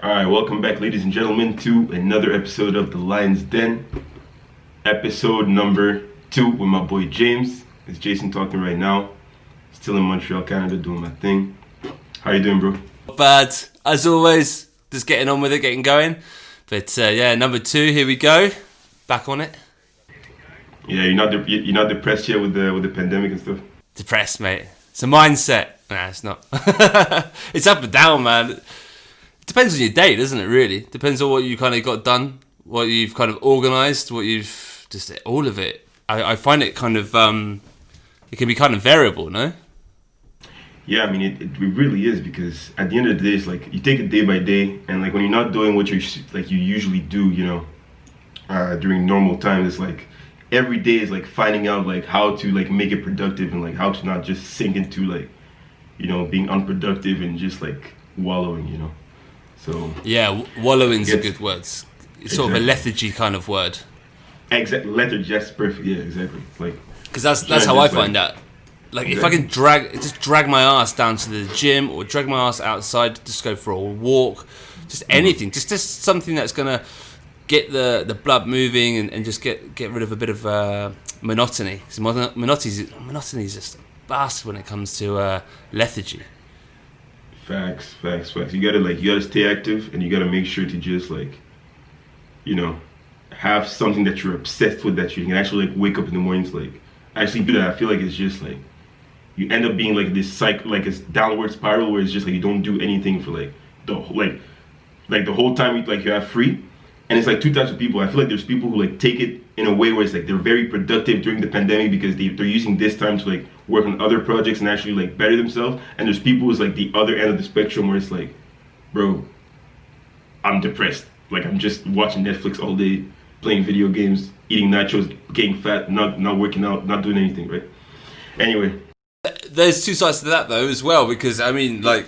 All right, welcome back, ladies and gentlemen, to another episode of The Lion's Den. Episode number 2 with my boy James. It's Jason talking right now. Still in Montreal, Canada, doing my thing. How you doing, bro? Not bad, as always. Just getting on with it, getting going. But number 2, here we go. Back on it. Yeah, you're not depressed yet with the pandemic and stuff. Depressed, mate. It's a mindset. Nah, it's not. It's up and down, man. It depends on your day, doesn't it, really? Depends on what you kind of got done, what you've kind of organised, what you've... Just all of it. I find it kind of... it can be kind of variable, no? Yeah, I mean, it really is, because at the end of the day, it's like you take it day by day, and like when you're not doing what you usually do, during normal times, it's like every day is like finding out like how to like make it productive and like how to not just sink into like, being unproductive and just like wallowing, So yeah, wallowing's a good word. It's sort of a lethargy kind of word. Exactly, lethargy. That's perfect. Yeah, exactly. Like because that's how I find out. Like if I can drag my ass down to the gym or drag my ass outside, just go for a walk, just anything, just something that's gonna get the blood moving and just get rid of a bit of monotony. Because monotony is just a bastard when it comes to lethargy. Facts. You gotta stay active, and you gotta make sure to just have something that you're obsessed with that you can actually like wake up in the morning to like actually do that. I feel like it's just like you end up being like this cycle, like it's downward spiral where it's just like you don't do anything for like the whole time you have free. And it's like two types of people. I feel like there's people who like take it in a way where it's like they're very productive during the pandemic because they're using this time to like work on other projects and actually like better themselves. And there's people who's like the other end of the spectrum where it's like, bro, I'm depressed. Like I'm just watching Netflix all day, playing video games, eating nachos, getting fat, not working out, not doing anything, right? Anyway. There's two sides to that though as well, because I mean like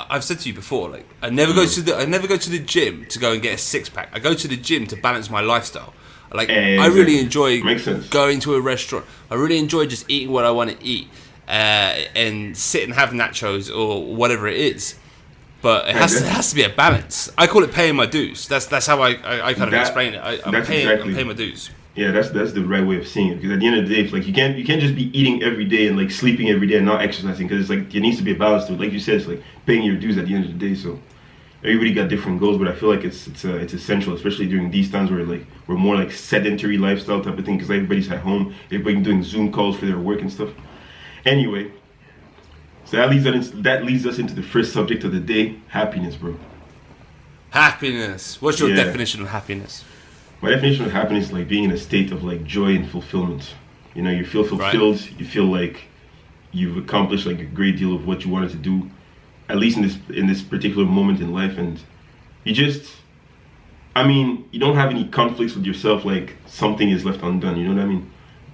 I've said to you before, like I never go to the gym to go and get a six pack. I go to the gym to balance my lifestyle. Like exactly. I really enjoy going to a restaurant. I really enjoy just eating what I want to eat and sit and have nachos or whatever it is. But it has to be a balance. I call it paying my dues. That's how I kind of explain it. I'm paying my dues. Yeah, that's the right way of seeing it. Because at the end of the day, it's like you can't just be eating every day and like sleeping every day and not exercising. Because it's like there needs to be a balance to it. Like you said, it's like paying your dues at the end of the day. So everybody got different goals, but I feel like it's essential, especially during these times where like we're more like sedentary lifestyle type of thing. Because everybody's at home, everybody's doing Zoom calls for their work and stuff. Anyway, so that leads us into the first subject of the day: happiness, bro. Happiness. What's your definition of happiness? My definition of happiness is like being in a state of like joy and fulfillment. You feel fulfilled. Right. You feel like you've accomplished like a great deal of what you wanted to do, at least in this particular moment in life, and you don't have any conflicts with yourself. Like something is left undone. You know what I mean?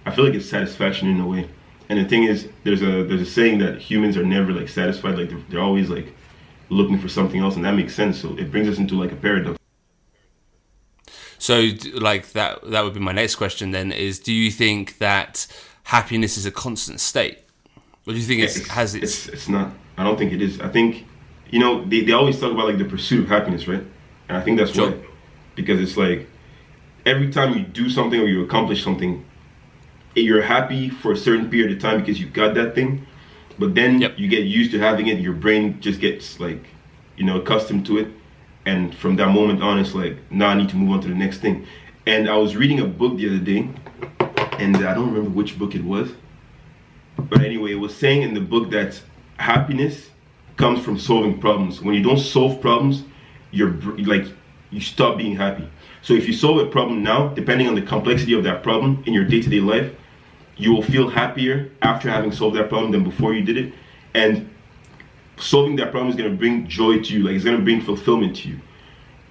I feel like it's satisfaction in a way. And the thing is, there's a saying that humans are never like satisfied. Like they're always like looking for something else, and that makes sense. So it brings us into like a paradox. So, like that would be my next question. Then is: do you think that happiness is a constant state, or do you think It's not. I don't think it is. I think, they always talk about like the pursuit of happiness, right? And I think that's why, because it's like every time you do something or you accomplish something, you're happy for a certain period of time because you got that thing, but then you get used to having it. Your brain just gets like, accustomed to it. And from that moment on, it's like, now I need to move on to the next thing. And I was reading a book the other day, and I don't remember which book it was. But anyway, it was saying in the book that happiness comes from solving problems. When you don't solve problems, you stop being happy. So if you solve a problem now, depending on the complexity of that problem in your day-to-day life, you will feel happier after having solved that problem than before you did it. And solving that problem is going to bring joy to you, like it's going to bring fulfillment to you.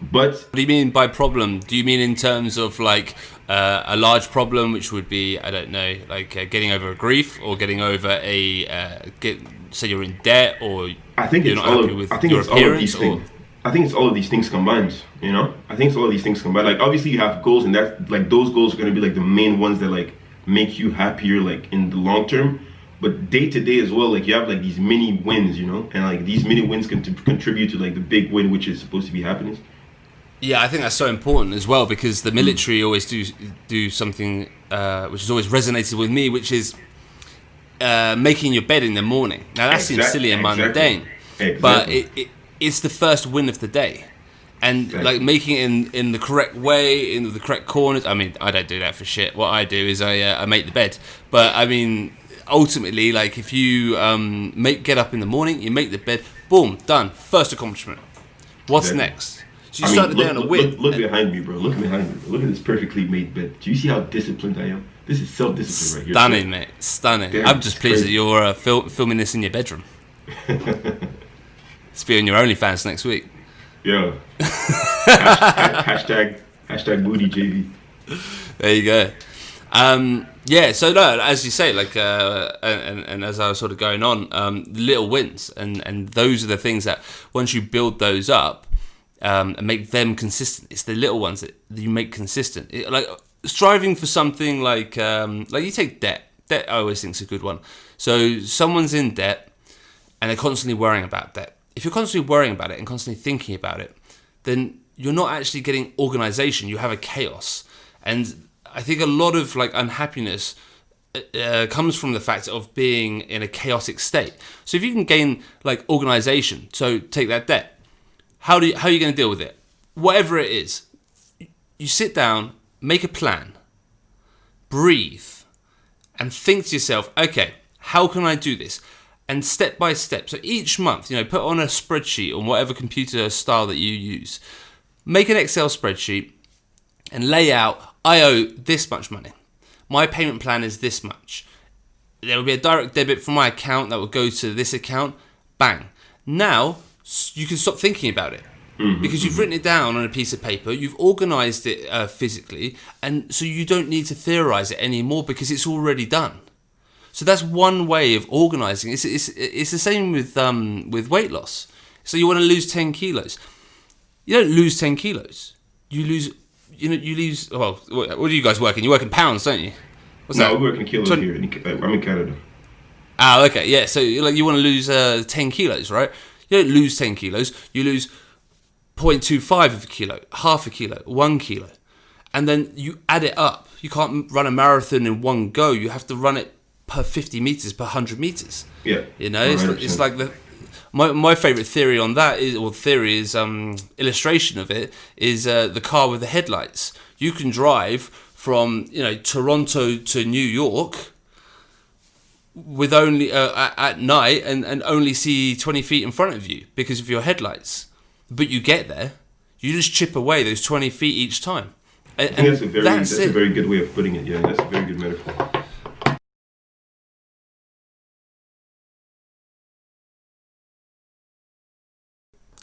But what do you mean by problem? Do you mean in terms of like a large problem, which would be, I don't know, like getting over a grief, or getting over say you're in debt, or I think you're not happy with your appearance, or I think it's all of these things combined. I think it's all of these things combined. Like obviously you have goals, and that like those goals are going to be like the main ones that like make you happier like in the long term. but day to day as well, like you have like these mini wins, and like these mini wins can contribute to like the big win, which is supposed to be happiness. Yeah, I think that's so important as well, because the military always do something which has always resonated with me, which is making your bed in the morning. Now that seems silly and mundane, but it's the first win of the day. And like making it in the correct way, in the correct corners. I mean, I don't do that for shit. What I do is I make the bed. But I mean, ultimately, like if you get up in the morning, you make the bed, boom, done. First accomplishment. What's next? So you start the day on a win. Look behind me, bro. Look behind me. Look at this perfectly made bed. Do you see how disciplined I am? This is self-discipline right here. Stunning, mate. Stunning. Damn, I'm just pleased that you're filming this in your bedroom. It's be on your OnlyFans next week. Yeah. hashtag booty JV. There you go. Yeah, so no, as you say, like, and as I was sort of going on, little wins, and those are the things that once you build those up and make them consistent, it's the little ones that you make consistent. Like striving for something like you take debt. Debt, I always think is a good one. So someone's in debt and they're constantly worrying about debt. If you're constantly worrying about it and constantly thinking about it, then you're not actually getting organization. You have a chaos. And I think a lot of like unhappiness comes from the fact of being in a chaotic state. So if you can gain like organization, so take that debt, how are you going to deal with it? Whatever it is, you sit down, make a plan, breathe, and think to yourself, okay, how can I do this? And step by step, so each month, put on a spreadsheet on whatever computer style that you use. Make an Excel spreadsheet and lay out, I owe this much money. My payment plan is this much. There will be a direct debit from my account that will go to this account. Bang. Now, you can stop thinking about it. Because you've written it down on a piece of paper, you've organised it physically, and so you don't need to theorise it anymore because it's already done. So that's one way of organising. It's the same with weight loss. So you want to lose 10 kilos. You don't lose 10 kilos. You lose. Well, what do you guys work in? You work in pounds, don't you? What's that? We work in kilos here. I'm in Canada. Ah, okay, yeah. So like you want to lose 10 kilos, right? You don't lose 10 kilos. You lose 0.25 of a kilo, half a kilo, 1 kilo, and then you add it up. You can't run a marathon in one go. You have to run it per 50 meters, per 100 meters. Yeah. It's like my favorite theory on that is illustration of it is the car with the headlights. You can drive from Toronto to New York with only at night and only see 20 feet in front of you because of your headlights. But you get there, you just chip away those 20 feet each time. I think that's a very good way of putting it. Yeah, that's a very good metaphor.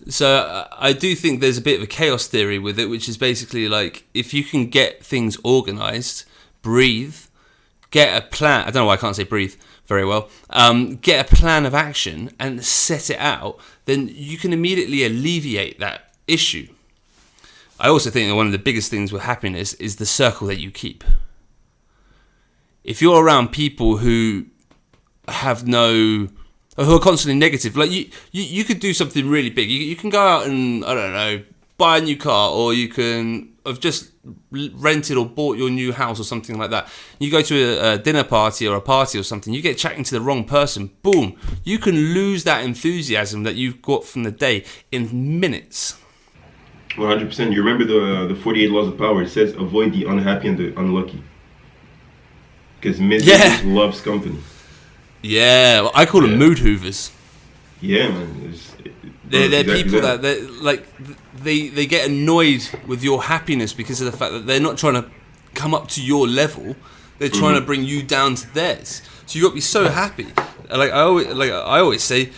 So I do think there's a bit of a chaos theory with it, which is basically like if you can get things organised, breathe, get a plan. I don't know why I can't say breathe very well. Get a plan of action and set it out, then you can immediately alleviate that issue. I also think that one of the biggest things with happiness is the circle that you keep. If you're around people who who are constantly negative, like you could do something really big. You can go out and, I don't know, buy a new car, or you can have just rented or bought your new house or something like that. You go to a dinner party or a party or something, you get chatting to the wrong person, boom, you can lose that enthusiasm that you've got from the day in minutes. 100%. You remember the 48 laws of power? It says avoid the unhappy and the unlucky. Because misery loves company. Yeah, well, I call them mood hoovers. Yeah, man. They're people that they get annoyed with your happiness because of the fact that they're not trying to come up to your level. They're trying to bring you down to theirs. So you got to be so happy. I always say,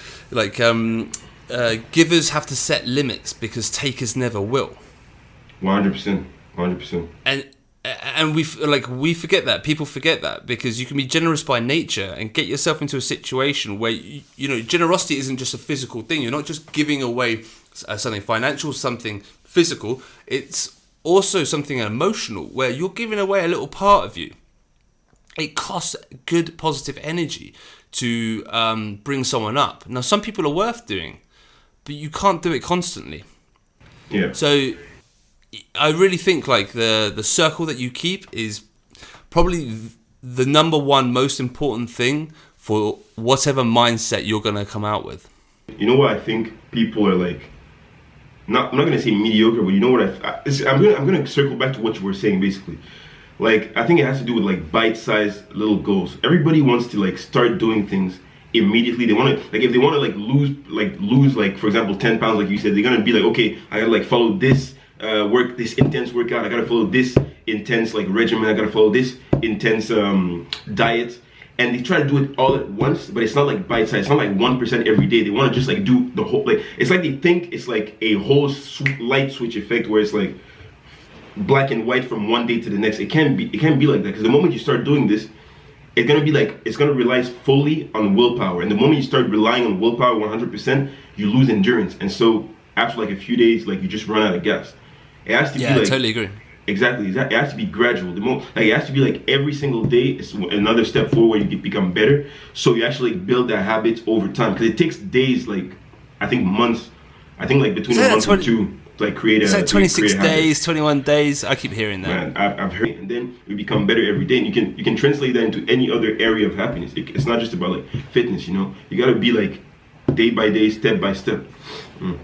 givers have to set limits because takers never will. 100%. 100%. And we forget that. People forget that because you can be generous by nature and get yourself into a situation where generosity isn't just a physical thing. You're not just giving away something financial, something physical. It's also something emotional where you're giving away a little part of you. It costs good positive energy to bring someone up. Now, some people are worth doing, but you can't do it constantly. Yeah. So I really think like the circle that you keep is probably the number one most important thing for whatever mindset you're going to come out with. You know what I think people are like, I'm not going to say mediocre, but you know what I'm going to circle back to what you were saying basically. Like, I think it has to do with like bite-sized little goals. Everybody wants to like start doing things immediately. They want to, like, if they want to lose like for example 10 pounds, like you said, they're going to be like, okay, I got to like follow this this intense workout, I got to follow this intense like regimen, I got to follow this intense diet. And they try to do it all at once, but it's not like bite-sized. It's not like 1% every day. They want to just like do the whole, like, it's like they think it's like a whole light switch effect where it's like black and white from one day to the next. It can't be like that, because the moment you start doing this, it's gonna be like, it's gonna rely fully on willpower. And the moment you start relying on willpower 100%, you lose endurance. And so after like a few days, like you just run out of gas. It has to be like, I totally agree. Exactly. It has to be gradual. It has to be like every single day is another step forward where you become better. So you actually build that habit over time, because it takes days, like I think months. I think like between a month or two to like create a. It's like 26 days, 21 days. I keep hearing that. Man, I've heard, and then you become better every day, and you can translate that into any other area of happiness. It's not just about like fitness, you know. You gotta be like day by day, step by step.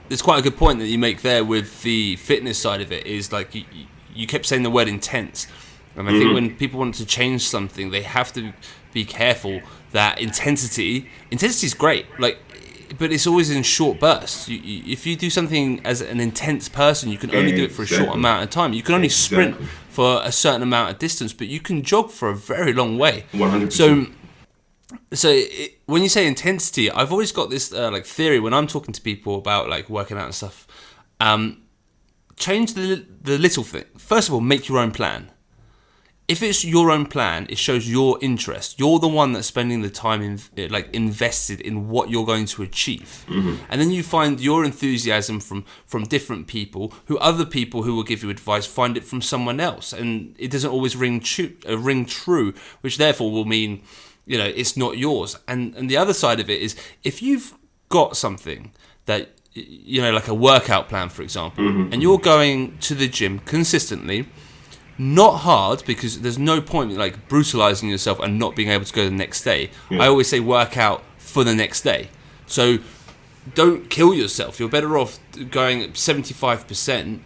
It's quite a good point that you make there with the fitness side of it. Is like you kept saying the word intense, and I think when people want to change something, they have to be careful that intensity is great, like, but it's always in short bursts. If you do something as an intense person, you can only do it for a short amount of time. You can only sprint for a certain amount of distance, but you can jog for a very long way. 100%. So when you say intensity, I've always got this like theory when I'm talking to people about like working out and stuff. Change the little thing. First of all, make your own plan. If it's your own plan, it shows your interest. You're the one that's spending the time invested in what you're going to achieve. And then you find your enthusiasm from different people, other people who will give you advice find it from someone else, and it doesn't always ring true, which therefore will mean, you know, it's not yours. And the other side of it is, if you've got something that, you know, like a workout plan, for example, and you're going to the gym consistently, not hard, because there's no point in like brutalizing yourself and not being able to go the next day. I always say work out for the next day. So don't kill yourself. You're better off going 75%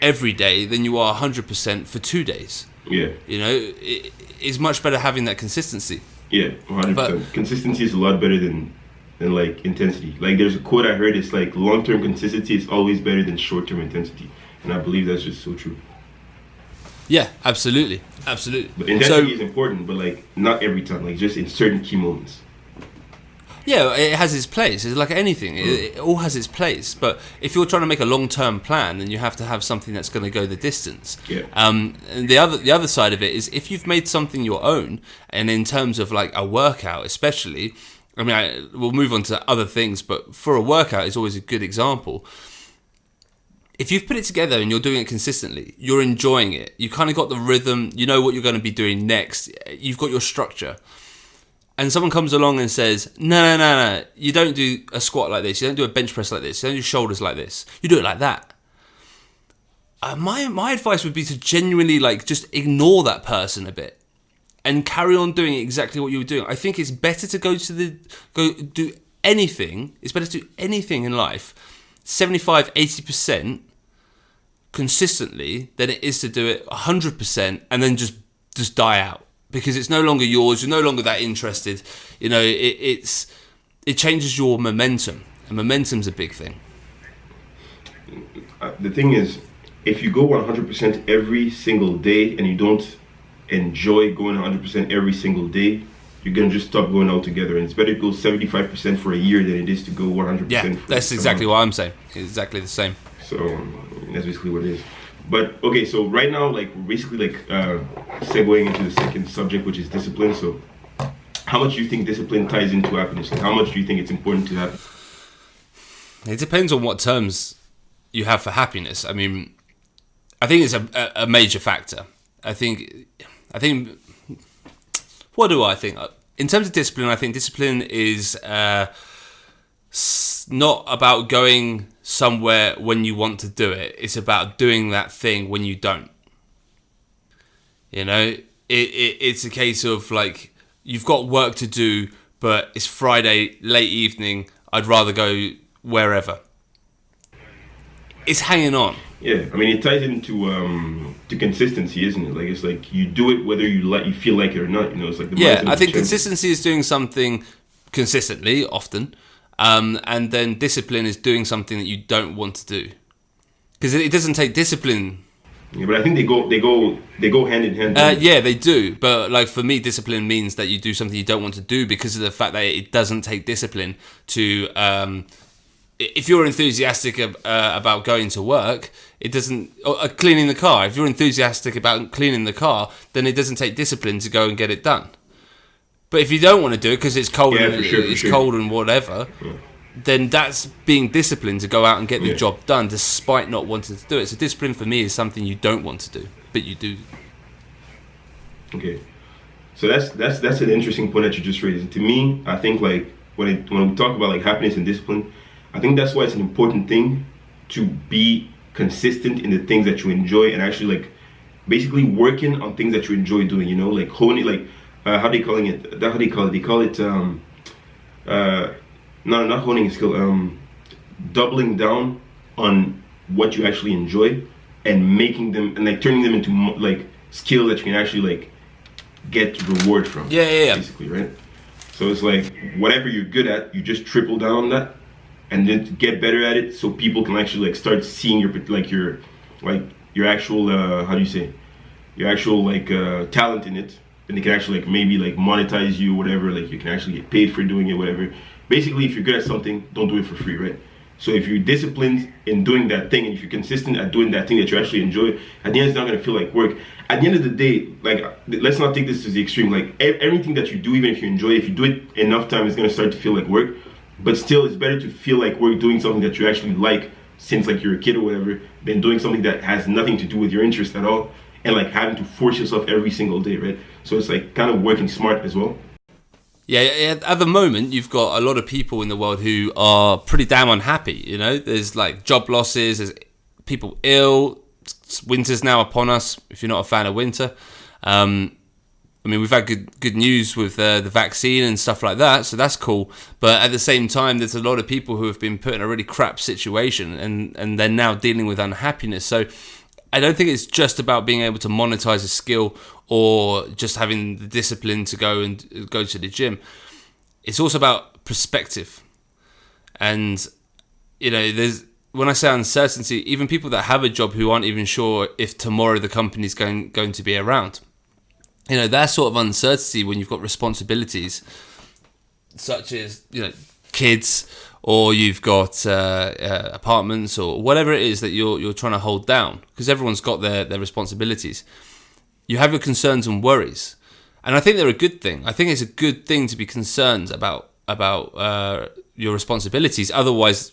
every day than you are 100% for 2 days. Yeah. You know, it's much better having that consistency. Yeah, 100%. Consistency is a lot better than like intensity. Like there's a quote I heard, it's like long-term consistency is always better than short-term intensity, and I believe that's just so true. Yeah, absolutely. But intensity is important, but like not every time, like just in certain key moments. Yeah, it has its place. It's like anything. It all has its place. But if you're trying to make a long-term plan, then you have to have something that's going to go the distance. Yeah. And the other side of it is, if you've made something your own, and in terms of like a workout especially, I mean, we'll move on to other things, but for a workout is always a good example. If you've put it together and you're doing it consistently, you're enjoying it. You kind of got the rhythm. You know what you're going to be doing next. You've got your structure. And someone comes along and says, no, you don't do a squat like this. You don't do a bench press like this. You don't do shoulders like this. You do it like that. My advice would be to genuinely like just ignore that person a bit and carry on doing exactly what you were doing. I think it's better to go do anything. It's better to do anything in life 75, 80% consistently than it is to do it 100% and then just die out, because it's no longer yours. You're no longer that interested. You know, it changes your momentum, and momentum's a big thing. The thing is, if you go 100% every single day and you don't enjoy going 100% every single day, you're gonna just stop going altogether. And it's better to go 75% for a year than it is to go 100%. Yeah, that's exactly what I'm saying. It's exactly the same. So that's basically what it is. But okay, so right now, like we're basically like segueing into the second subject, which is discipline. So how much do you think discipline ties into happiness? Like how much do you think it's important to have? It depends on what terms you have for happiness. I mean, I think it's a major factor. I think. What do I think? in terms of discipline, I think discipline is not about going somewhere when you want to do it. It's about doing that thing when you don't. You know, it's a case of like, you've got work to do, but it's Friday, late evening, I'd rather go wherever. It's hanging on. Yeah, I mean, it ties into to consistency, isn't it? Like, it's like you do it whether you feel like it or not. You know, it's like the yeah. I think consistency is doing something consistently, often, and then discipline is doing something that you don't want to do, because it doesn't take discipline. Yeah, but I think they go hand in hand. Yeah, they do. But like for me, discipline means that you do something you don't want to do because of the fact that it doesn't take discipline to. If you're enthusiastic about going to work, it doesn't. Or cleaning the car. If you're enthusiastic about cleaning the car, then it doesn't take discipline to go and get it done. But if you don't want to do it because it's cold, cold and whatever, then that's being disciplined to go out and get the job done, despite not wanting to do it. So discipline for me is something you don't want to do, but you do. Okay, so that's an interesting point that you just raised. And to me, I think like when we talk about like happiness and discipline, I think that's why it's an important thing to be consistent in the things that you enjoy and actually like basically working on things that you enjoy doing. You know, like honing, like how they calling it? How they call it? They call it no, not honing a skill. Doubling down on what you actually enjoy and making them and like turning them into like skill that you can actually like get reward from. Yeah. Basically, right? So it's like whatever you're good at, you just triple down on that, and then get better at it, so people can actually like start seeing your actual how do you say, your actual like talent in it, and they can actually like maybe like monetize you, whatever. Like you can actually get paid for doing it, whatever. Basically, if you're good at something, don't do it for free, right? So if you're disciplined in doing that thing, and if you're consistent at doing that thing that you actually enjoy, at the end it's not gonna feel like work. At the end of the day, like let's not take this to the extreme. Like everything that you do, even if you enjoy it, if you do it enough time, it's gonna start to feel like work. But still, it's better to feel like work doing something that you actually like since like you're a kid or whatever, than doing something that has nothing to do with your interest at all, and like having to force yourself every single day, right? So it's like kind of working smart as well. Yeah, at the moment, you've got a lot of people in the world who are pretty damn unhappy, you know? There's like job losses, there's people ill, winter's now upon us, if you're not a fan of winter. I mean, we've had good news with the vaccine and stuff like that, so that's cool. But at the same time, there's a lot of people who have been put in a really crap situation, and they're now dealing with unhappiness. So I don't think it's just about being able to monetize a skill or just having the discipline to go to the gym. It's also about perspective. And, you know, when I say uncertainty, even people that have a job who aren't even sure if tomorrow the company's going to be around. You know, that sort of uncertainty when you've got responsibilities such as, you know, kids, or you've got apartments, or whatever it is that you're trying to hold down, because everyone's got their responsibilities. You have your concerns and worries, and I think they're a good thing. I think it's a good thing to be concerned about your responsibilities. Otherwise,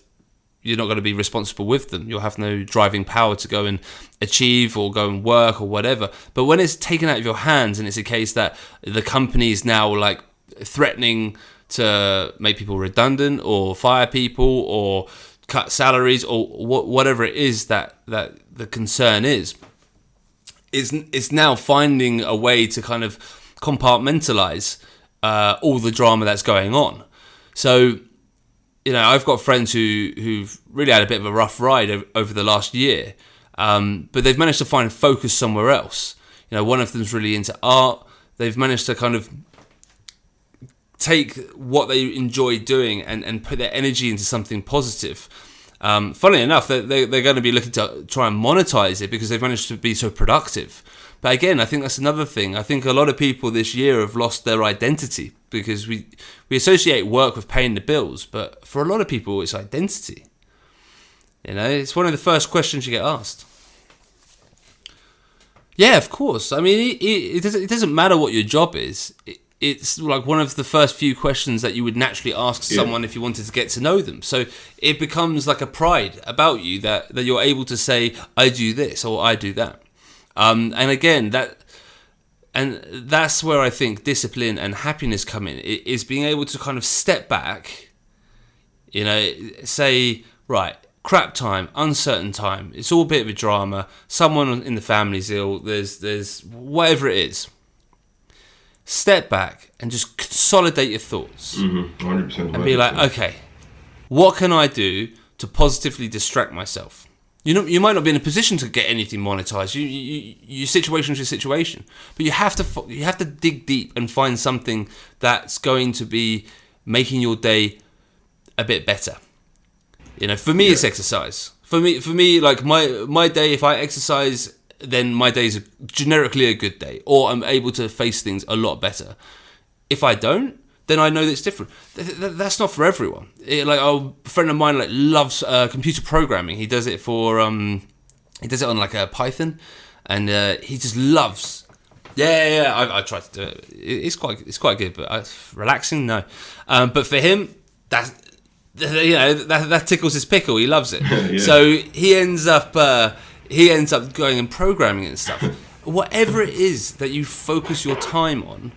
you're not going to be responsible with them. You'll have no driving power to go and achieve or go and work or whatever. But when it's taken out of your hands, and it's a case that the company is now like threatening to make people redundant or fire people or cut salaries or whatever it is that the concern is now finding a way to kind of compartmentalize all the drama that's going on. So, you know, I've got friends who've really had a bit of a rough ride over the last year, but they've managed to find focus somewhere else. You know, one of them's really into art. They've managed to kind of take what they enjoy doing and put their energy into something positive. Funnily enough, they're going to be looking to try and monetize it because they've managed to be so productive. But again, I think that's another thing. I think a lot of people this year have lost their identity because we associate work with paying the bills, but for a lot of people, it's identity. You know, it's one of the first questions you get asked. Yeah, of course. I mean, it doesn't matter what your job is. It's like one of the first few questions that you would naturally ask someone if you wanted to get to know them. So it becomes like a pride about you that you're able to say, I do this or I do that. And again, that And that's where I think discipline and happiness come in. It is being able to kind of step back, you know, say, right, crap time, uncertain time. It's all a bit of a drama. Someone in the family's ill. There's whatever it is. Step back and just consolidate your thoughts. 100%. And be like, okay, what can I do to positively distract myself? You know, you might not be in a position to get anything monetized. Your situation's your situation, but you have to dig deep and find something that's going to be making your day a bit better. You know, for me, it's exercise. For me, like my day, if I exercise, then my day is generically a good day, or I'm able to face things a lot better. If I don't, then I know that it's different. That's not for everyone. A friend of mine loves computer programming. He does it for he does it on like a Python, and he just loves. Yeah. I tried to do it. It's quite good, but relaxing, no. But for him, that tickles his pickle. He loves it. Yeah. So he ends up going and programming and stuff. Whatever it is that you focus your time on,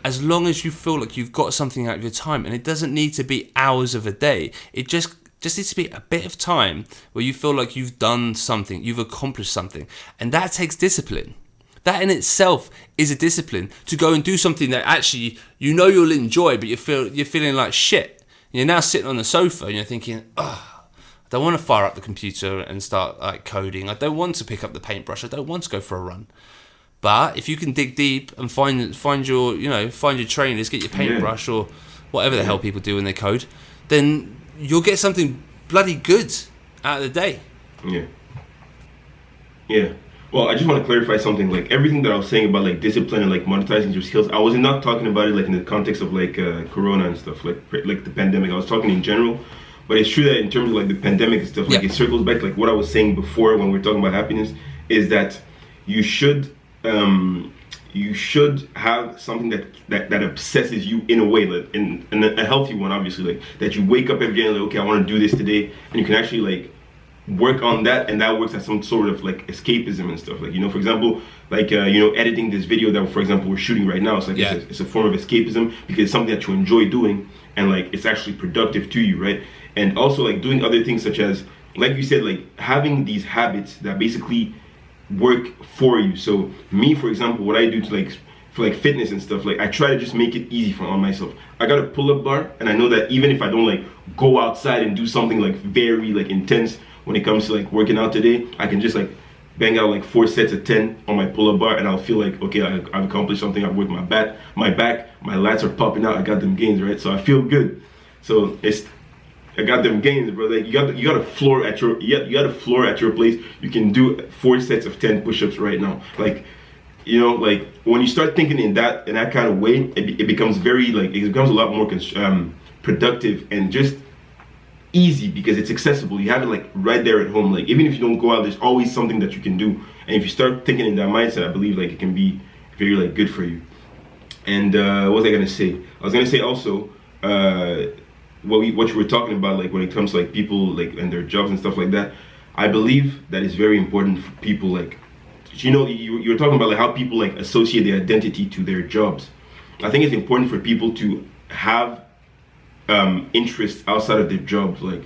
as long as you feel like you've got something out of your time, and it doesn't need to be hours of a day, it just needs to be a bit of time where you feel like you've done something, you've accomplished something, and that takes discipline. That in itself is a discipline, to go and do something that actually you know you'll enjoy, but you're feeling like shit. You're now sitting on the sofa and you're thinking, I don't want to fire up the computer and start like coding. I don't want to pick up the paintbrush. I don't want to go for a run. But if you can dig deep and find your trainers, get your paintbrush or whatever the hell people do when they code, then you'll get something bloody good out of the day. Yeah. Well, I just want to clarify something. Like everything that I was saying about like discipline and like monetizing your skills, I was not talking about it like in the context of like Corona and stuff, like the pandemic. I was talking in general. But it's true that in terms of like the pandemic and stuff, like it circles back to like what I was saying before when we were talking about happiness, is that you should have something that obsesses you in a way, like in a healthy one, obviously, like that you wake up every day and like, okay, I want to do this today, and you can actually like work on that, and that works as some sort of like escapism and stuff. Like, you know, for example, like editing this video that, for example, we're shooting right now. It's like it's a form of escapism because it's something that you enjoy doing, and like it's actually productive to you, right? And also like doing other things such as, like you said, like having these habits that basically work for you. So me, for example, what I do to like for like fitness and stuff, like I try to just make it easy for myself. I got a pull-up bar, and I know that even if I don't like go outside and do something like very like intense when it comes to like working out today, I can just like bang out like 4 sets of 10 on my pull-up bar, and I'll feel like, okay, I've accomplished something. I've worked my back, my lats are popping out. I got them gains, right? So I feel good. So I got them gains, bro. Like you got a floor at your place. You can do 4 sets of 10 push-ups right now. Like, you know, like when you start thinking in that kind of way, it becomes a lot more productive and just easy because it's accessible. You have it like right there at home. Like even if you don't go out, there's always something that you can do. And if you start thinking in that mindset, I believe like it can be very like good for you. And what was I gonna say? I was gonna say also what you were talking about, like when it comes to like people like and their jobs and stuff like that. I believe that it's very important for people, like, you know, you were talking about like how people like associate their identity to their jobs. I think it's important for people to have interests outside of their jobs, like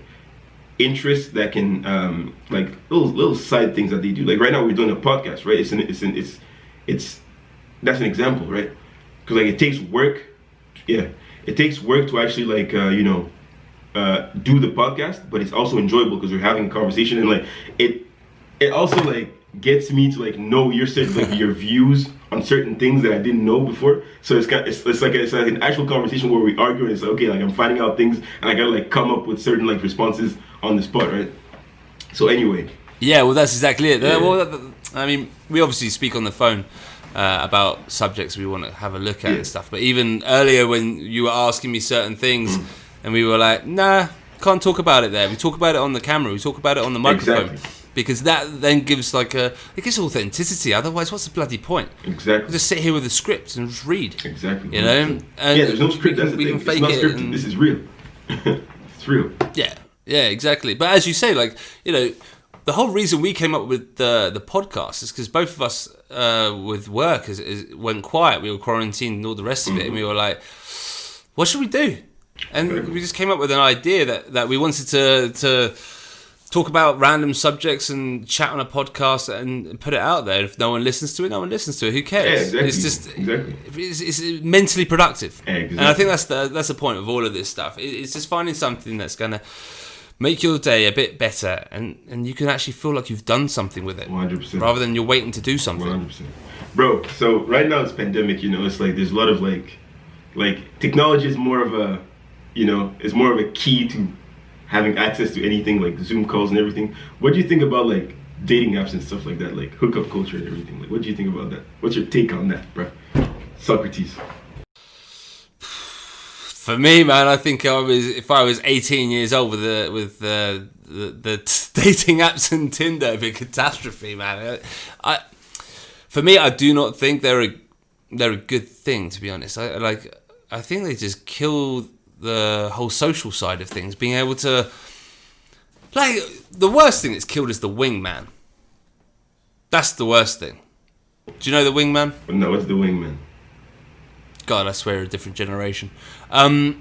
interests that can like little side things that they do. Like right now we're doing a podcast, right? It's that's an example, right? Because like it takes work. Yeah, it takes work to actually like do the podcast, but it's also enjoyable because we're having a conversation, and like it also like gets me to like know your views on certain things that I didn't know before. So it's like an actual conversation where we argue, and it's like, okay, like I'm finding out things and I gotta like come up with certain like responses on the spot, right? So anyway. Yeah, well that's exactly it. Yeah. Well, I mean, we obviously speak on the phone about subjects we want to have a look at and stuff. But even earlier when you were asking me certain things and we were like, nah, can't talk about it there. We talk about it on the camera. We talk about it on the microphone. Exactly. Because that then gives like it gives authenticity. Otherwise, what's the bloody point? Exactly. Just sit here with a script and just read. Exactly. You know? And there's no script. That's the thing. It's not scripted. This is real. It's real. Yeah, exactly. But as you say, like, you know, the whole reason we came up with the podcast is because both of us with work went quiet. We were quarantined and all the rest of it, and we were like, what should we do? And we just came up with an idea that we wanted to talk about random subjects and chat on a podcast and put it out there. If no one listens to it, no one listens to it. Who cares? Yeah, exactly. It's just it's mentally productive. Yeah, exactly. And I think that's the point of all of this stuff. It's just finding something that's gonna make your day a bit better, and you can actually feel like you've done something with it, 100%. rather than you're waiting to do something. 100%. Bro, so right now it's pandemic, it's like there's a lot of like technology is more of a, it's more of a key to having access to anything like Zoom calls and everything. What do you think about like dating apps and stuff like that, like hookup culture and everything? Like, what do you think about that? What's your take on that, bro? Socrates. For me, man, I think if I was 18 years old with the dating apps and Tinder, it'd be a catastrophe, man. For me, I do not think they're a good thing, to be honest. I think they just kill the whole social side of things. Being able to, like, the worst thing that's killed is the wingman. That's the worst thing. Do you know the wingman? No, what's the wingman? God, I swear, a different generation. The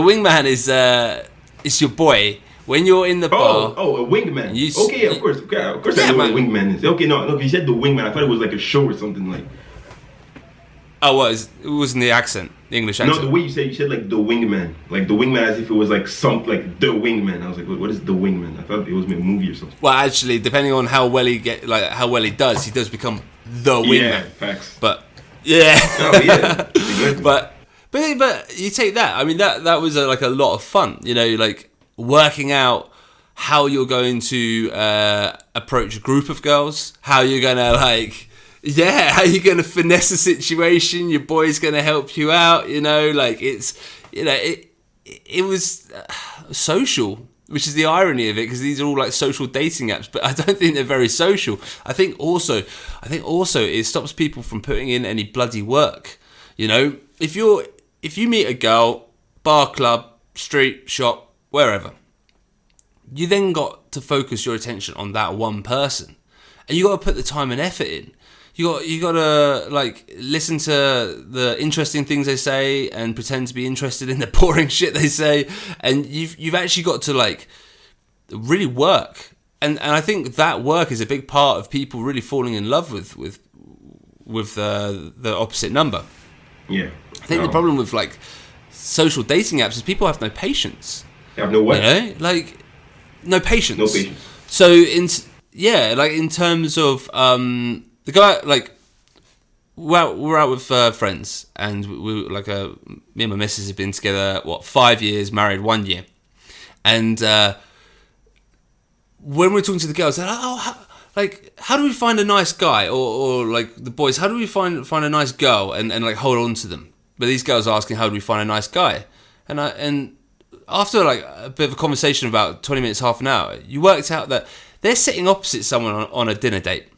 wingman is your boy when you're in the bar. Oh, a wingman. Okay, of course. Okay, of course, I know what a wingman is. Okay, no, you said the wingman. I thought it was like a show or something like. Oh, it wasn't the accent, the English accent. No, the way you said like the wingman, like the wingman, as if it was like like the wingman. I was like, what is the wingman? I thought it was a movie or something. Well, actually, depending on how well he does become the wingman. Yeah, facts. But yeah, oh yeah, exactly. but you take that. I mean, that was a lot of fun. Like working out how you're going to approach a group of girls, how you're gonna how you're gonna finesse a situation. Your boy's gonna help you out. It was social, which is the irony of it, because these are all like social dating apps, but I don't think they're very social. I think also it stops people from putting in any bloody work. If you meet a girl, bar, club, street, shop, wherever, you then got to focus your attention on that one person, and you got to put the time and effort in. You got to listen to the interesting things they say and pretend to be interested in the boring shit they say, and you've actually got to really work. And I think that work is a big part of people really falling in love with the opposite number. Yeah. I think the problem with social dating apps is people have no patience. They have no what? No patience. No patience. So in terms of the guy, we're out with friends, and me and my missus have been together 5 years, married 1 year, and when we're talking to the girls, they're like, how do we find a nice guy, or the boys, how do we find a nice girl and hold on to them? But these girls are asking, how do we find a nice guy? And after a bit of a conversation, about 20 minutes, half an hour, you worked out that they're sitting opposite someone on a dinner date.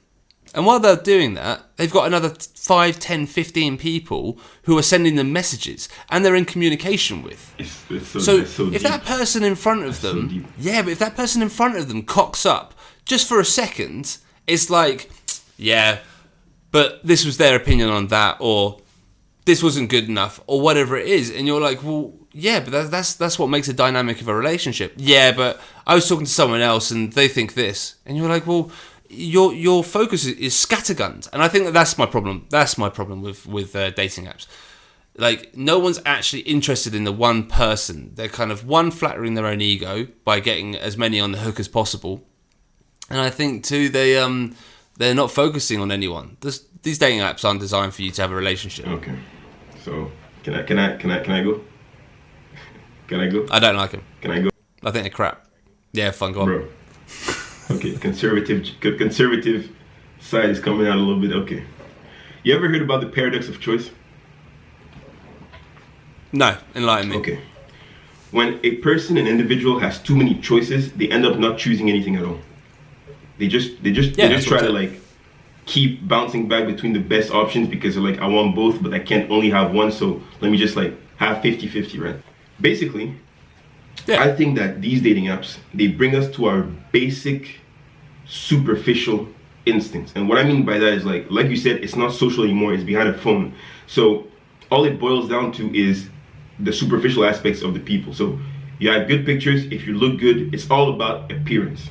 And while they're doing that, they've got another 5, 10, 15 people who are sending them messages, and they're in communication with. It's so if deep. That person in front of them, but if that person in front of them cocks up just for a second, it's like, yeah, but this was their opinion on that, or this wasn't good enough, or whatever it is, and you're like, well, yeah, but that's what makes a dynamic of a relationship. Yeah, but I was talking to someone else and they think this, and you're like, well, your focus is scattergunned, and I think that's my problem. That's my problem with dating apps. No one's actually interested in the one person. They're kind of flattering their own ego by getting as many on the hook as possible, and I think too they're not focusing on anyone. These dating apps aren't designed for you to have a relationship. Okay, so can I go? Can I go? I don't like them. Can I go? I think they're crap. Yeah, fun, go on. Bro. Okay, conservative side is coming out a little bit. Okay. You ever heard about the paradox of choice? No, enlighten me. Okay. When an individual has too many choices, they end up not choosing anything at all. They just try to keep bouncing back between the best options, because they're like, I want both, but I can't only have one, so let me just have 50-50, right? Basically, I think that these dating apps, they bring us to our basic superficial instincts. And what I mean by that is like you said, it's not social anymore, it's behind a phone. So all it boils down to is the superficial aspects of the people. So you have good pictures, if you look good, it's all about appearance.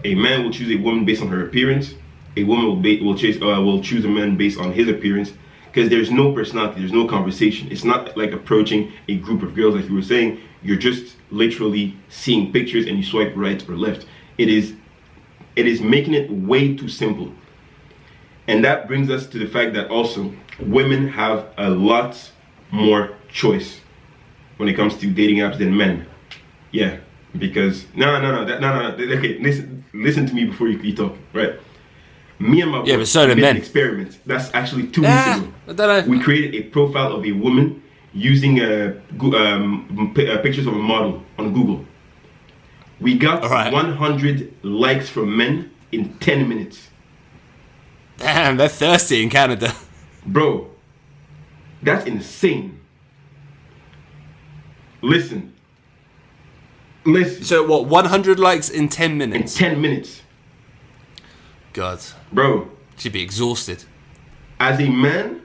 A man will choose a woman based on her appearance. A woman will choose a man based on his appearance, because there's no personality, there's no conversation. It's not like approaching a group of girls like you were saying. You're just literally seeing pictures and you swipe right or left. It is making it way too simple. And that brings us to the fact that also women have a lot more choice when it comes to dating apps than men. Yeah, because no. Okay, listen to me before you talk. Right, me and my but so did did men. an experiment. That's actually 2 weeks ago. I don't know. We created a profile of a woman using pictures of a model on Google. We got 100 likes from men in 10 minutes. Damn, they're thirsty in Canada. Bro, that's insane. Listen. So what, 100 likes in 10 In minutes? 10 minutes. God. Bro, She'd be exhausted. as a man,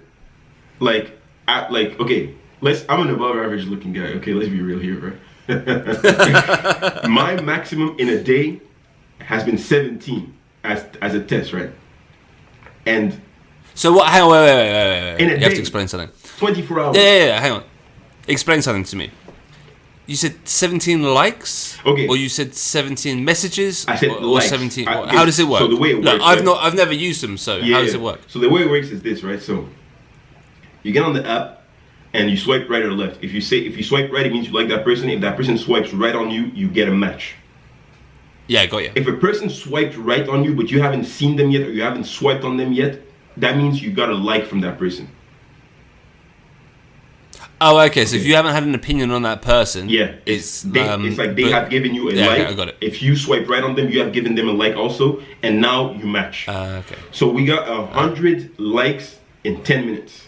okay, I'm an above average looking guy. Okay, let's be real here, right? My maximum in a day has been 17 as a test, right? And So what, hang on, wait. In a You have day. to explain something. 24 hours. Yeah, hang on. Explain something to me. You said 17 likes? Okay. Or you said 17 messages? I said or likes. 17. I- How does it work? so the way it Look, works, right? I've never used them, so how does it work? So the way it works is this, right? So you get on the app and you swipe right or left. If you swipe right, it means you like that person. If that person swipes right on you, you get a match. Yeah, got you. If a person swiped right on you, but you haven't seen them yet or you haven't swiped on them yet, that means you got a like from that person. Oh, okay. So if you haven't had an opinion on that person, Yeah, it's like they have given you a yeah, like. okay, I got it. If you swipe right on them, you have given them a like also, and now you match. Okay. So we got 100 likes in 10 minutes.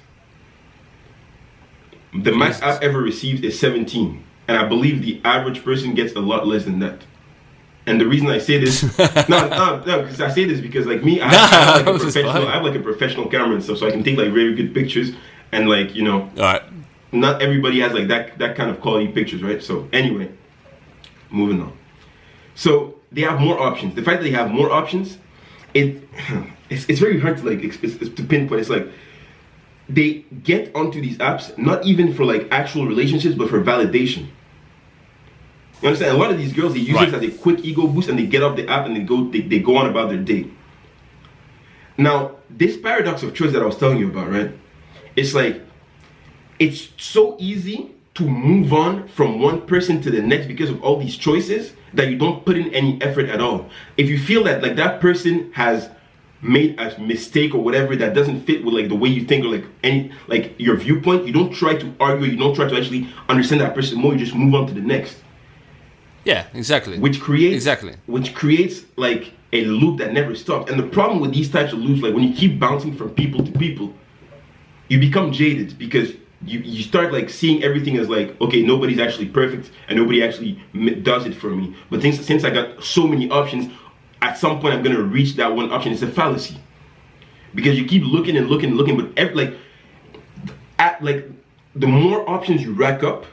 The max Jesus. I've ever received is 17, and I believe the average person gets a lot less than that. And the reason I say this, no, because I say this because like me, I have like a This is professional, fine. I have like a professional camera and stuff, so I can take like very good pictures, and like All right. not everybody has like that kind of quality pictures, right? So anyway, moving on. So they have more options. The fact that they have more options, it's very hard to like it's to pinpoint. It's like they get onto these apps not even for like actual relationships, but for validation. You understand? A lot of these girls, they use Right. it as a quick ego boost, and they get off the app and they go on about their day. Now, this paradox of choice that I was telling you about, right? It's like it's so easy to move on from one person to the next because of all these choices that you don't put in any effort at all. If you feel that like that person has made a mistake or whatever that doesn't fit with like the way you think or like any like your viewpoint, you don't try to argue, you don't try to actually understand that person more, you just move on to the next. Yeah, exactly. Which creates like a loop that never stops. And the problem with these types of loops, like when you keep bouncing from people to people, you become jaded because you start like seeing everything as like, okay, nobody's actually perfect and nobody actually does it for me. But since I got so many options, at some point I'm gonna reach that one option. It's a fallacy because you keep looking and looking and looking, but the more options you rack up,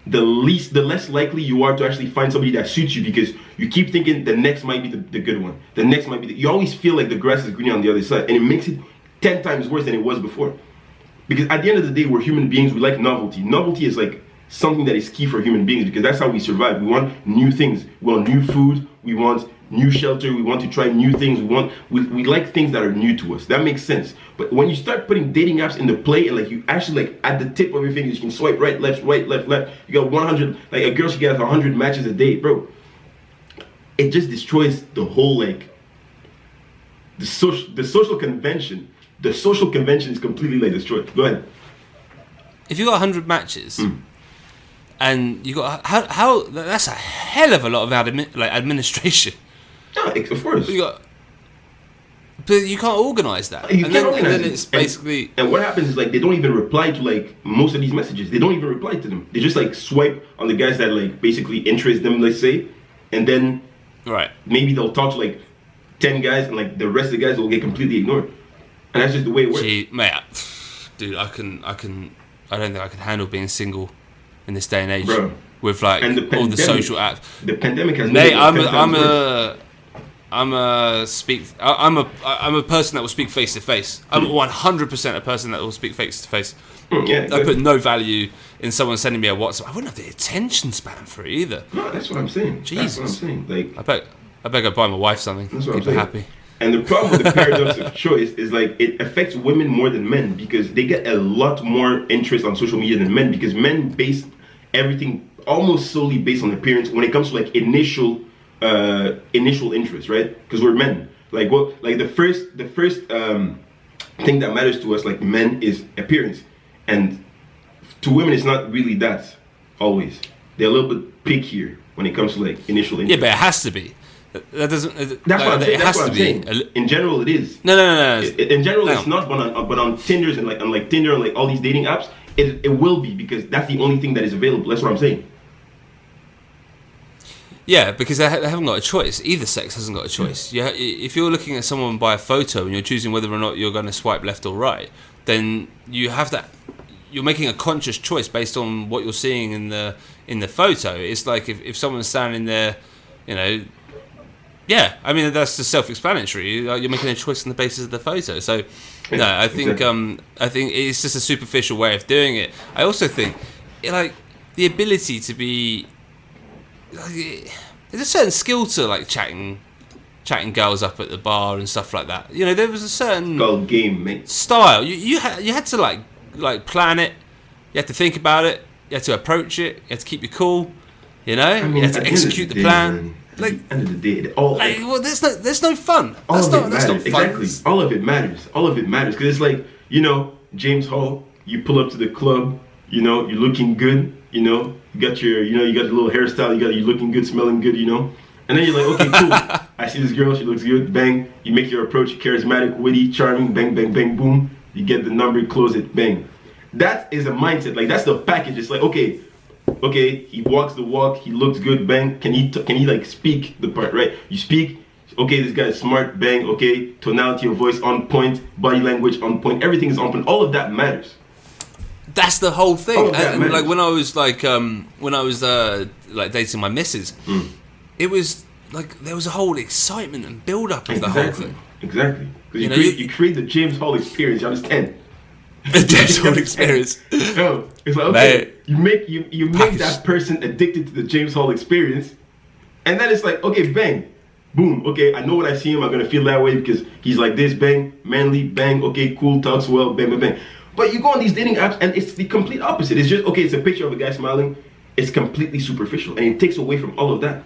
the less likely you are to actually find somebody that suits you because you keep thinking the next might be the good one. The next might be you always feel like the grass is greener on the other side, and it makes it 10 times worse than it was before. Because at the end of the day, we're human beings, we like novelty. Novelty is like something that is key for human beings because that's how we survive. We want new things, we want new food, we want new shelter, we want to try new things, we like things that are new to us. That makes sense. But when you start putting dating apps into play and like you actually like at the tip of your fingers, you can swipe right, left, left, you got 100, like a girl should get 100 matches a day, bro. It just destroys the whole like the social convention. The social convention is completely like destroyed. Go ahead. If you got 100 matches, and you got how that's a hell of a lot of administration. Yeah, of course. But you can't organize that. You and can't then, organize and then it. it's basically And what happens is like they don't even reply to like most of these messages. They don't even reply to them. They just like swipe on the guys that like basically interest them, let's say, and then right. maybe they'll talk to like 10 guys, and like the rest of the guys will get completely ignored. And that's just the way it works. Gee, mate, dude, I don't think I can handle being single in this day and age. Bro. With like all the social apps. The pandemic has mate, made it I'm a person that will speak face to face. I'm 100% a person that will speak face to face. Yeah, exactly. I put no value in someone sending me a WhatsApp. I wouldn't have the attention span for it either. No, that's what I'm saying. Jesus. That's what I'm saying. Like, I better go buy my wife something. That's what Keep I'm her saying. happy. And the problem with the paradox of choice is like it affects women more than men because they get a lot more interest on social media than men because men base everything almost solely based on appearance when it comes to like initial interest, right? Because we're men. Like what? Like the first thing that matters to us, like men, is appearance, and to women, it's not really that always. They're a little bit pickier when it comes to like initial interest. Yeah, but it has to be. That doesn't. That's what I'm saying. It has to be. In general, it is. No. In general, it's not. But on Tinder's and like Tinder and like all these dating apps, it will be because that's the only thing that is available. That's what I'm saying. Yeah, because they haven't got a choice. Either sex hasn't got a choice. Yeah, if you're looking at someone by a photo and you're choosing whether or not you're going to swipe left or right, then you have that. You're making a conscious choice based on what you're seeing in the photo. It's like if someone's standing there, you know. Yeah, I mean that's just self-explanatory. You're making a choice on the basis of the photo. So, no, I think exactly. I think it's just a superficial way of doing it. I also think, like, the ability to be. Like, there's a certain skill to like chatting girls up at the bar and stuff like that. You know, there was a certain called game, mate. Style. You had to like plan it. You had to think about it. You had to approach it. You had to keep your cool. You know, I mean, you had to execute the plan. Man. Like, at the end of the day, all like, well, there's no fun. All That's of not it matters. fun. Exactly. All of it matters. All of it matters because it's like, you know, James Hall. You pull up to the club. You know, you're looking good. You know, you got your little hairstyle. You're looking good, smelling good. You know, and then you're like, okay, cool. I see this girl. She looks good. Bang. You make your approach. Charismatic, witty, charming. Bang, bang, bang, boom. You get the number. Close it. Bang. That is a mindset. Like that's the package. It's like, okay, he walks the walk, he looks good, bang. Can he like speak the part, right? You speak, okay, this guy is smart, bang. Okay, tonality of voice on point, body language on point, everything is on point. All of that matters. That's the whole thing. All of that And matters. like when I was like dating my missus, it was like there was a whole excitement and build up of the whole thing. Exactly. Because You you create the James Hall experience. You understand? The James Hall experience. No, it's like okay, Mate. you make that person addicted to the James Hall experience, and then it's like okay, bang, boom, okay, I know when I see him, I'm gonna feel that way because he's like this, bang, manly, bang, okay, cool, talks well, bang, bang, bang. But you go on these dating apps and it's the complete opposite. It's just okay, it's a picture of a guy smiling. It's completely superficial, and it takes away from all of that,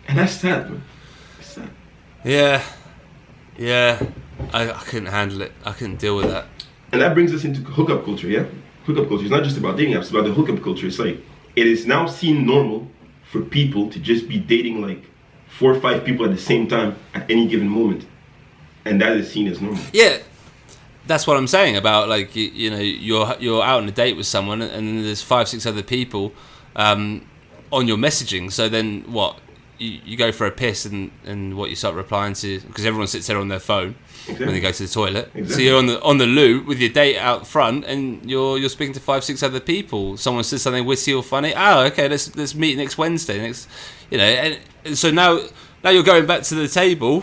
and that's sad, man. That's sad. Yeah. I couldn't handle it. I couldn't deal with that. And that brings us into hookup culture, yeah? Hookup culture. It's not just about dating apps, it's about the hookup culture. It's like, it is now seen normal for people to just be dating like 4 or 5 people at the same time at any given moment. And that is seen as normal. Yeah, that's what I'm saying about like you know you're out on a date with someone and then there's 5-6 other people on your messaging. So then what? You go for a piss and what you start replying to because everyone sits there on their phone. Exactly. When they go to the toilet. Exactly. So you're on the loo with your date out front, and you're speaking to 5-6 other people. Someone says something witty or funny. Oh, okay, let's meet next Wednesday. And so now you're going back to the table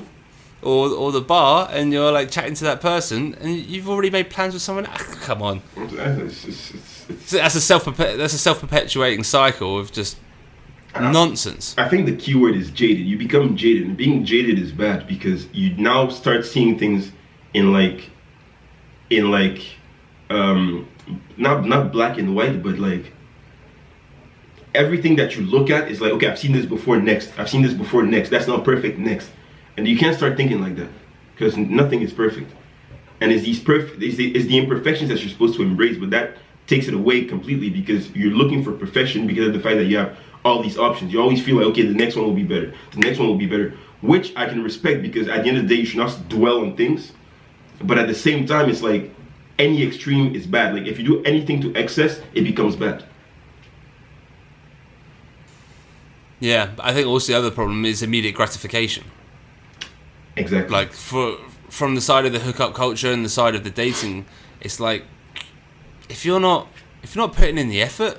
or the bar, and you're like chatting to that person, and you've already made plans with someone. Come on, that's a self-perpetuating cycle of just nonsense. I think the key word is jaded. You become jaded, and being jaded is bad because you now start seeing things in not black and white, but like everything that you look at is like, okay, I've seen this before, next. I've seen this before, next. That's not perfect, next. And you can't start thinking like that because nothing is perfect. And it's the imperfections that you're supposed to embrace, but that takes it away completely because you're looking for perfection because of the fact that you have all these options. You always feel like, okay, the next one will be better. The next one will be better, which I can respect because at the end of the day, you should not dwell on things. But at the same time, it's like any extreme is bad. Like if you do anything to excess, it becomes bad. Yeah, but I think also the other problem is immediate gratification. Exactly. Like from the side of the hookup culture and the side of the dating, it's like if you're not putting in the effort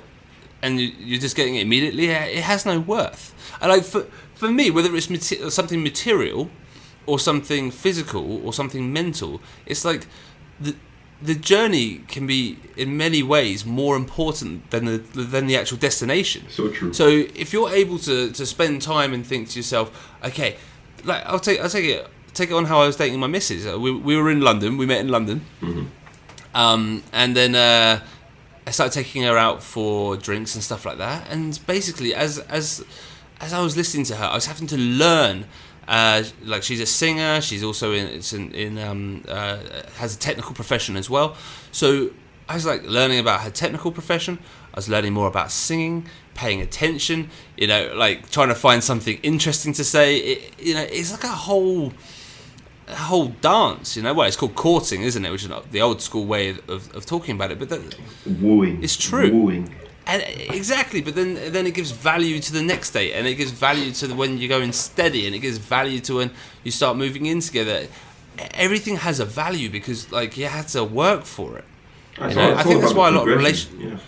and you're just getting it immediately, it has no worth. And like for me, whether it's something material or something physical or something mental, it's like the journey can be in many ways more important than the actual destination. So true. So if you're able to spend time and think to yourself, okay, like I'll take it on how I was dating my missus. We were in London. We met in London, and then I started taking her out for drinks and stuff like that. And basically, as I was listening to her, I was having to learn. Like she's a singer. She's also has a technical profession as well. So I was like learning about her technical profession. I was learning more about singing, paying attention. Like trying to find something interesting to say. It's like a whole dance. Well, it's called courting, isn't it? Which is the old school way of talking about it. But wooing. It's true. Wooing. And exactly, but then it gives value to the next date, and it gives value to when you go in steady, and it gives value to when you start moving in together. Everything has a value because like you had to work for it. I think that's why a lot of relationships, yeah.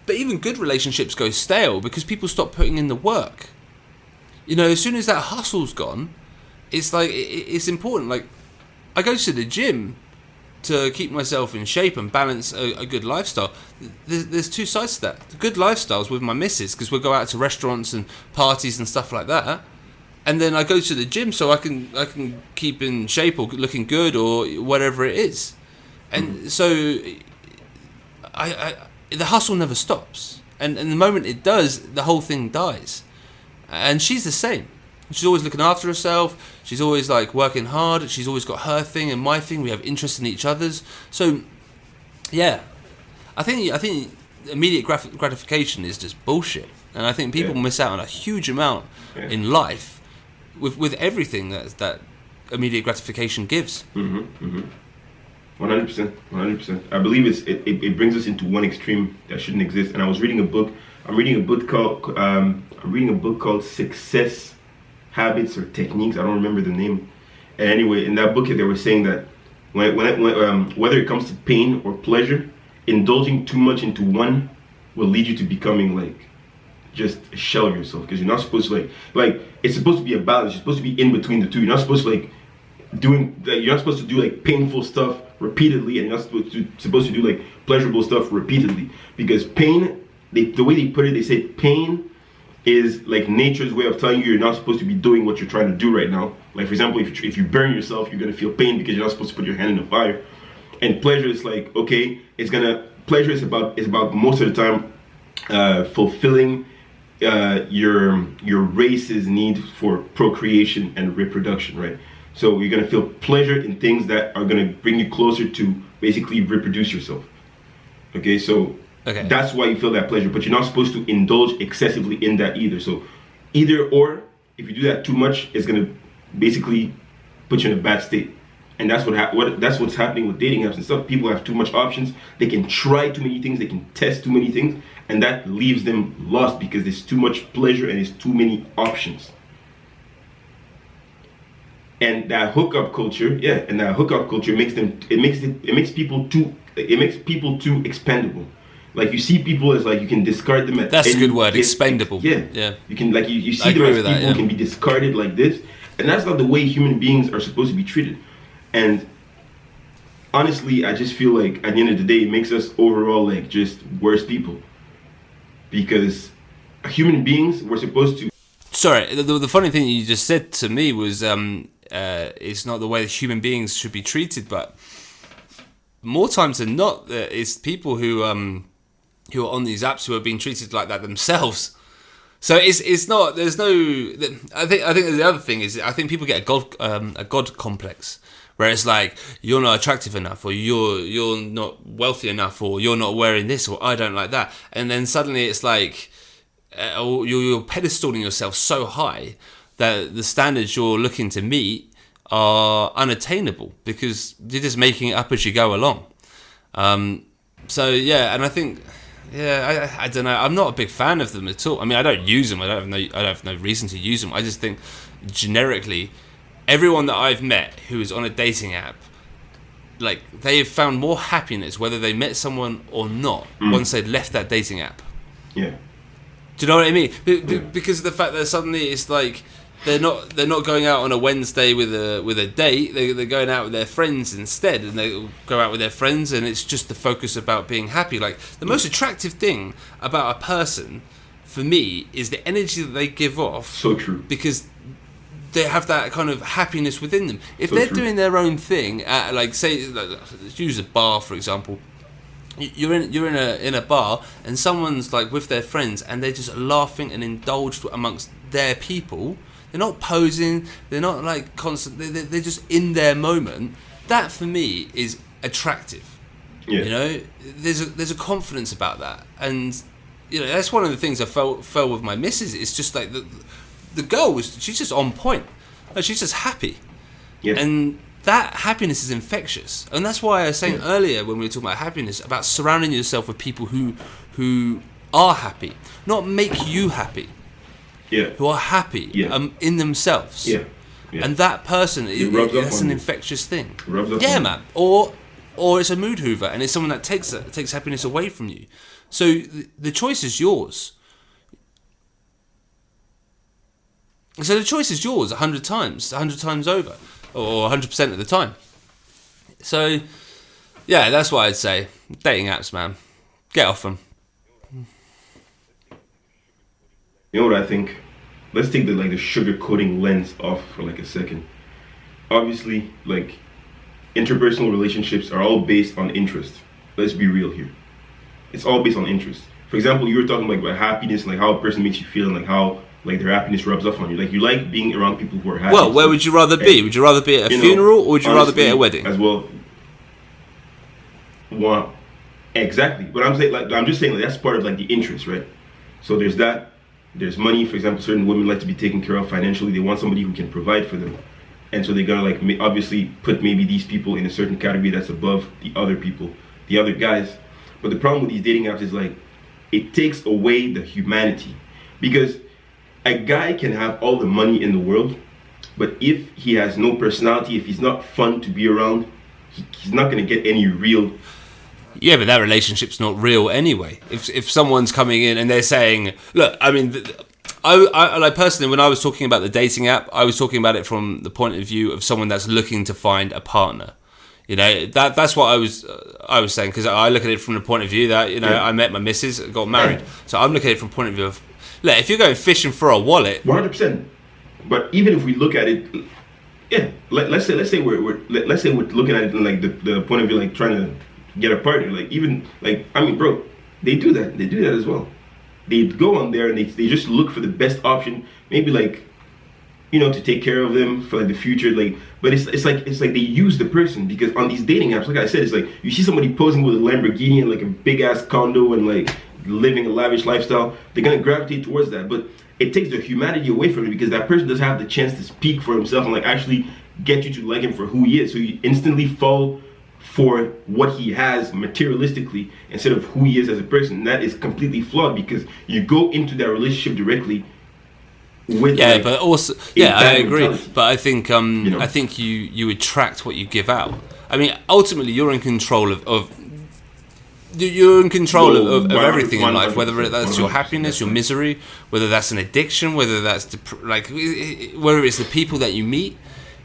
But even good relationships go stale because people stop putting in the work. As soon as that hustle's gone, it's like it's important. Like I go to the gym to keep myself in shape and balance a good lifestyle. There's two sides to that. The good lifestyle's with my missus because we'll go out to restaurants and parties and stuff like that, and then I go to the gym so I can keep in shape or looking good or whatever it is, and so the hustle never stops, and the moment it does, the whole thing dies, and she's the same. She's always looking after herself. She's always like working hard. She's always got her thing and my thing. We have interest in each other's. So, yeah, I think immediate gratification is just bullshit, and I think people miss out on a huge amount in life with everything that immediate gratification gives. 100%. 100%. I believe it brings us into one extreme that shouldn't exist. And I was reading a book. I'm reading a book called Success Habits or Techniques. I don't remember the name. And anyway, in that book they were saying that when whether it comes to pain or pleasure, indulging too much into one will lead you to becoming like just a shell of yourself, because you're not supposed to like it's supposed to be a balance. You're supposed to be in between the two. You're not supposed to you're not supposed to do like painful stuff repeatedly, and you're not supposed to do like pleasurable stuff repeatedly, because pain, the way they put it, they say pain is like nature's way of telling you you're not supposed to be doing what you're trying to do right now. Like for example, if you burn yourself, you're gonna feel pain because you're not supposed to put your hand in the fire. And pleasure is like, okay, pleasure is about most of the time fulfilling your race's need for procreation and reproduction, right? So you're gonna feel pleasure in things that are gonna bring you closer to basically reproduce yourself. Okay, so that's why you feel that pleasure, but you're not supposed to indulge excessively in that either. So either or, if you do that too much, it's gonna basically put you in a bad state. And that's that's what's happening with dating apps and stuff. People have too much options. They can try too many things. They can test too many things, and that leaves them lost because there's too much pleasure and there's too many options. And that hookup culture, makes people too expendable. Like you see people as like you can discard them at that's a good word, expendable. Yeah. You can like you see them as people who can be discarded like this, and that's not the way human beings are supposed to be treated. And honestly, I just feel like at the end of the day, it makes us overall like just worse people, because human beings were supposed to. Sorry, the funny thing you just said to me was it's not the way that human beings should be treated, but more times than not, it's people who are on these apps who are being treated like that themselves. So it's not. There's no. I think the other thing is I think people get a god complex, where it's like you're not attractive enough, or you're not wealthy enough, or you're not wearing this, or I don't like that, and then suddenly it's like you're pedestaling yourself so high that the standards you're looking to meet are unattainable because you're just making it up as you go along. So yeah, and I think. Yeah, I don't know. I'm not a big fan of them at all. I mean, I don't use them. I have no reason to use them. I just think generically, everyone that I've met who is on a dating app, like, they have found more happiness whether they met someone or not once they'd left that dating app. Yeah. Do you know what I mean? Because of the fact that suddenly it's like they're not going out on a Wednesday with a date. They're going out with their friends instead, and they go out with their friends, and it's just the focus about being happy. Like, the most attractive thing about a person, for me, is the energy that they give off. So true. Because they have that kind of happiness within them. If So they're true. doing their own thing, like, say, let's use a bar for example. You're in a bar, and someone's like with their friends, and they're just laughing and indulged amongst their people. They're not posing. They're not like constant. They're just in their moment. That for me is attractive. Yeah. You know, there's a confidence about that, and you know, that's one of the things I felt with my missus. It's just like the girl she's just on point. Like, she's just happy. Yeah. And that happiness is infectious, and that's why I was saying earlier when we were talking about happiness, about surrounding yourself with people who are happy, not make you happy, Yeah. who are happy in themselves. Yeah. Yeah. And that person, rubs off that's on an you. infectious thing. Rubs off Yeah, on you. man. Or it's a mood hoover, and it's someone that takes happiness away from you. So the choice is yours. So the choice is yours 100 times over, or 100% of the time. So, yeah, that's what I'd say. Dating apps, man. Get off them. You know what I think? Let's take the sugar coating lens off for like a second. Obviously, like, interpersonal relationships are all based on interest. Let's be real here. It's all based on interest. For example, you were talking like about happiness, and like how a person makes you feel, and like how like their happiness rubs off on you. Like, you like being around people who are happy. Well, where would you rather be? Would you rather be at a funeral, or would you rather be at a wedding? As well. Well, exactly. But I'm saying, like, I'm just saying, like, that's part of like the interest, right? So there's that. There's money. For example, certain women like to be taken care of financially. They want somebody who can provide for them, and so they're gonna like obviously put maybe these people in a certain category that's above the other people, the other guys. But the problem with these dating apps is like, it takes away the humanity, because a guy can have all the money in the world, but if he has no personality, if he's not fun to be around, he's not going to get any real. Yeah, but that relationship's not real anyway. If someone's coming in and they're saying, look, I mean, I like, personally, when I was talking about the dating app, I was talking about it from the point of view of someone that's looking to find a partner. You know, that's what I was saying, because I look at it from the point of view that, you know, I met my missus, got married, so I'm looking at it from the point of view of, look, if you're going fishing for a wallet, 100%. But even if we look at it, yeah, let's say we're looking at it in like the point of view, like trying to get a partner, like, even like, I mean, bro, they do that as well. They go on there and they just look for the best option, maybe like, you know, to take care of them for like the future, like. But it's like they use the person, because on these dating apps, like I said, it's like you see somebody posing with a Lamborghini and like a big ass condo and like living a lavish lifestyle, they're gonna gravitate towards that. But it takes the humanity away from it, because that person doesn't have the chance to speak for himself and like actually get you to like him for who he is. So you instantly fall for what he has materialistically instead of who he is as a person. And that is completely flawed, because you go into that relationship directly with, yeah, like, but also, yeah, I agree. mentality. But I think know? I think you attract what you give out. I mean, ultimately, you're in control of you're in control of everything in life, whether that's your happiness, your misery, whether that's an addiction, whether that's whether it's the people that you meet,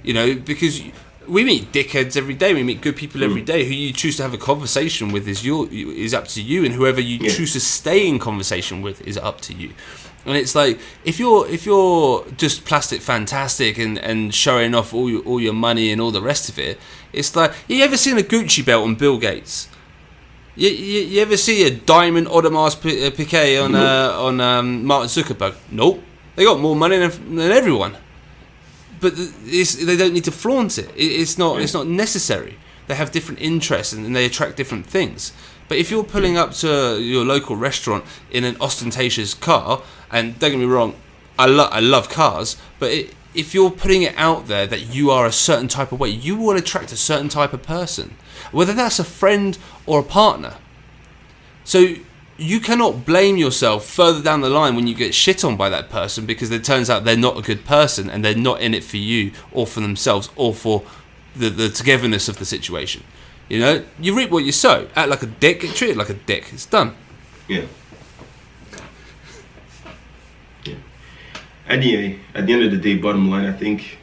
you know, because we meet dickheads every day, we meet good people every day. Who you choose to have a conversation with is up to you, and whoever you choose to stay in conversation with is up to you. And it's like, if you're just plastic fantastic and showing off all your money and all the rest of it, it's like, you ever seen a Gucci belt on Bill Gates? You ever see a diamond Audemars Piguet on Martin Zuckerberg? Nope. They got more money than everyone, but they don't need to flaunt it. It's not necessary. They have different interests and they attract different things. But if you're pulling up to your local restaurant in an ostentatious car, and don't get me wrong, I love cars, but if you're putting it out there that you are a certain type of way, you will attract a certain type of person, whether that's a friend or a partner. So you cannot blame yourself further down the line when you get shit on by that person, because it turns out they're not a good person and they're not in it for you or for themselves or for the togetherness of the situation. You know, you reap what you sow. Act like a dick, get treated like a dick. It's done. Yeah. Yeah. At the end of the day, bottom line, I think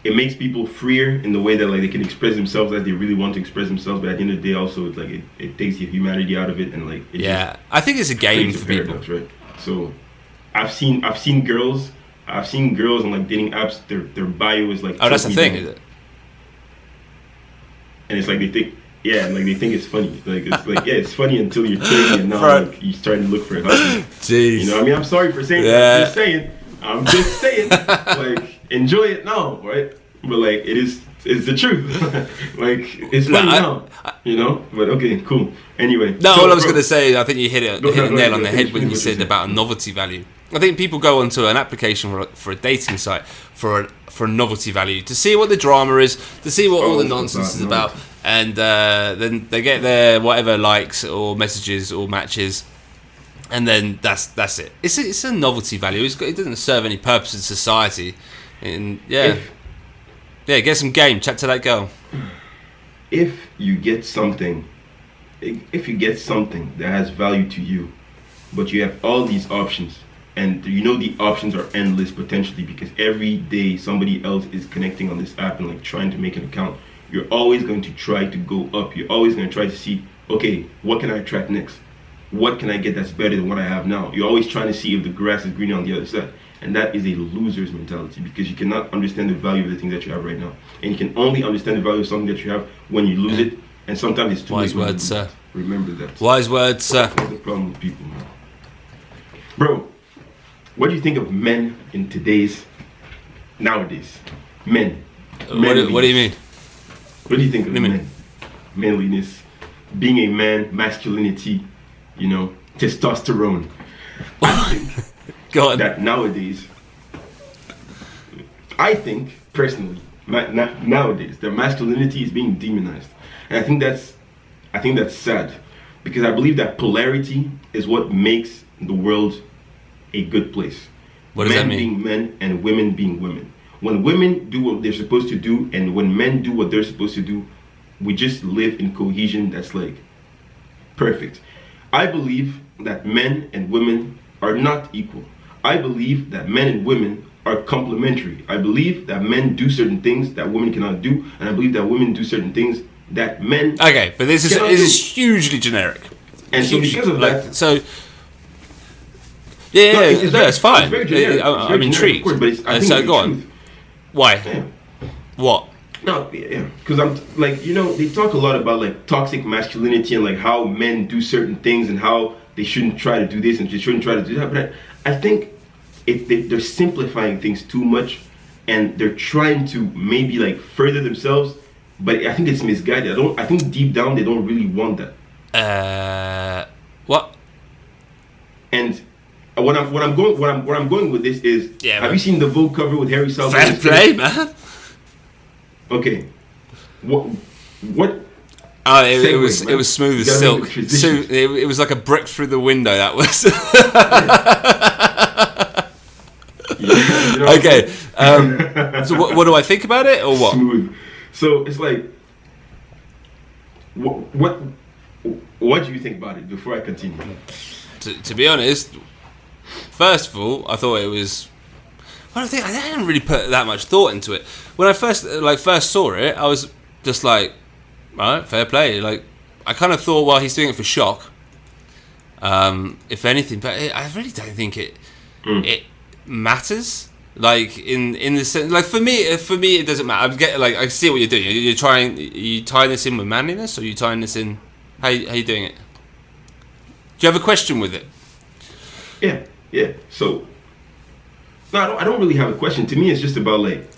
it makes people freer in the way that like they can express themselves as they really want to express themselves, but at the end of the day, also it's like it takes the humanity out of it, and like I think it's a game for people. Right? So I've seen girls on like dating apps. Their bio is like, oh, that's the thing, is it? And it's like they think it's funny. Like it's like, yeah, it's funny until you're 30 and now like, you're starting to look for a husband. Jeez. You know what I mean? I'm sorry for saying that. I'm just saying. Like, enjoy it now, right? But like, it's the truth. Like, it's funny now, you know? But okay, cool. Anyway. No, all I was going to say, I think you hit a nail on the head when you said about a novelty value. I think people go onto an application for a dating site for a novelty value, to see what the drama is, to see what all the nonsense is about, and then they get their whatever likes or messages or matches, and then that's it. It's a novelty value. It doesn't serve any purpose in society, and get some game. Chat to that girl. If you get something that has value to you, but you have all these options. And you know the options are endless potentially, because every day somebody else is connecting on this app and like trying to make an account. You're always going to try to go up. You're always going to try to see, okay, what can I attract next? What can I get that's better than what I have now? You're always trying to see if the grass is greener on the other side. And that is a loser's mentality, because you cannot understand the value of the thing that you have right now. And you can only understand the value of something that you have when you lose it. And sometimes it's too late. Wise words, sir. Remember that. Wise words, sir. That's the problem with people, man. Bro. What do you think of men in nowadays? Men. What do you mean? What do you think of men? Manliness, being a man, masculinity, you know, testosterone. Go on. That nowadays, I think personally, nowadays, their masculinity is being demonized, and I think that's sad, because I believe that polarity is what makes the world a good place. What does that mean? Men being men and women being women. When women do what they're supposed to do and when men do what they're supposed to do, we just live in cohesion that's like perfect. I believe that men and women are not equal. I believe that men and women are complementary. I believe that men do certain things that women cannot do, and I believe that women do certain things that men Okay, but this is hugely generic. And so because of that, it's fine. I'm intrigued. Of course, but so go on. Why? Yeah. What? No, yeah, because I'm like, you know, they talk a lot about like toxic masculinity and like how men do certain things and how they shouldn't try to do this and they shouldn't try to do that. But I think they're simplifying things too much, and they're trying to maybe like further themselves. But I think it's misguided. I think deep down they don't really want that. What? And what I'm going with this is, have you seen the Vogue cover with Harry Styles? Fair play, man. Okay. What? Oh, it was smooth as silk. So it was like a brick through the window. That was. Okay. So what do I think about it, or what? Smooth. So it's like, what do you think about it before I continue? To be honest, first of all, I thought it was. I didn't really put that much thought into it. When I first saw it, I was just like, all right, fair play. Like, I kind of thought, well, he's doing it for shock. If anything, but I really don't think it matters. Like in the sense, like for me, it doesn't matter. I see what you're doing. You're tying this in with manliness, or you tying this in? How you doing it? Do you have a question with it? Yeah. So, no, I don't really have a question. To me, it's just about like,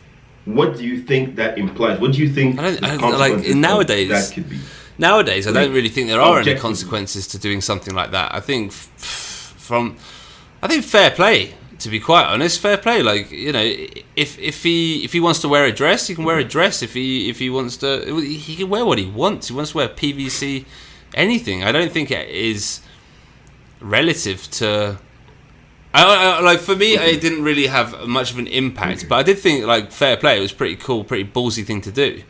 what do you think that implies? What do you think? Nowadays that could be. Nowadays, I don't really think there are any consequences to doing something like that. I think fair play. To be quite honest, fair play. Like, you know, if he wants to wear a dress, he can wear a dress. If he wants to, he can wear what he wants. He wants to wear PVC anything. I don't think it is relative to. Like for me, it didn't really have much of an impact, but I did think like fair play. It was pretty cool, pretty ballsy thing to do.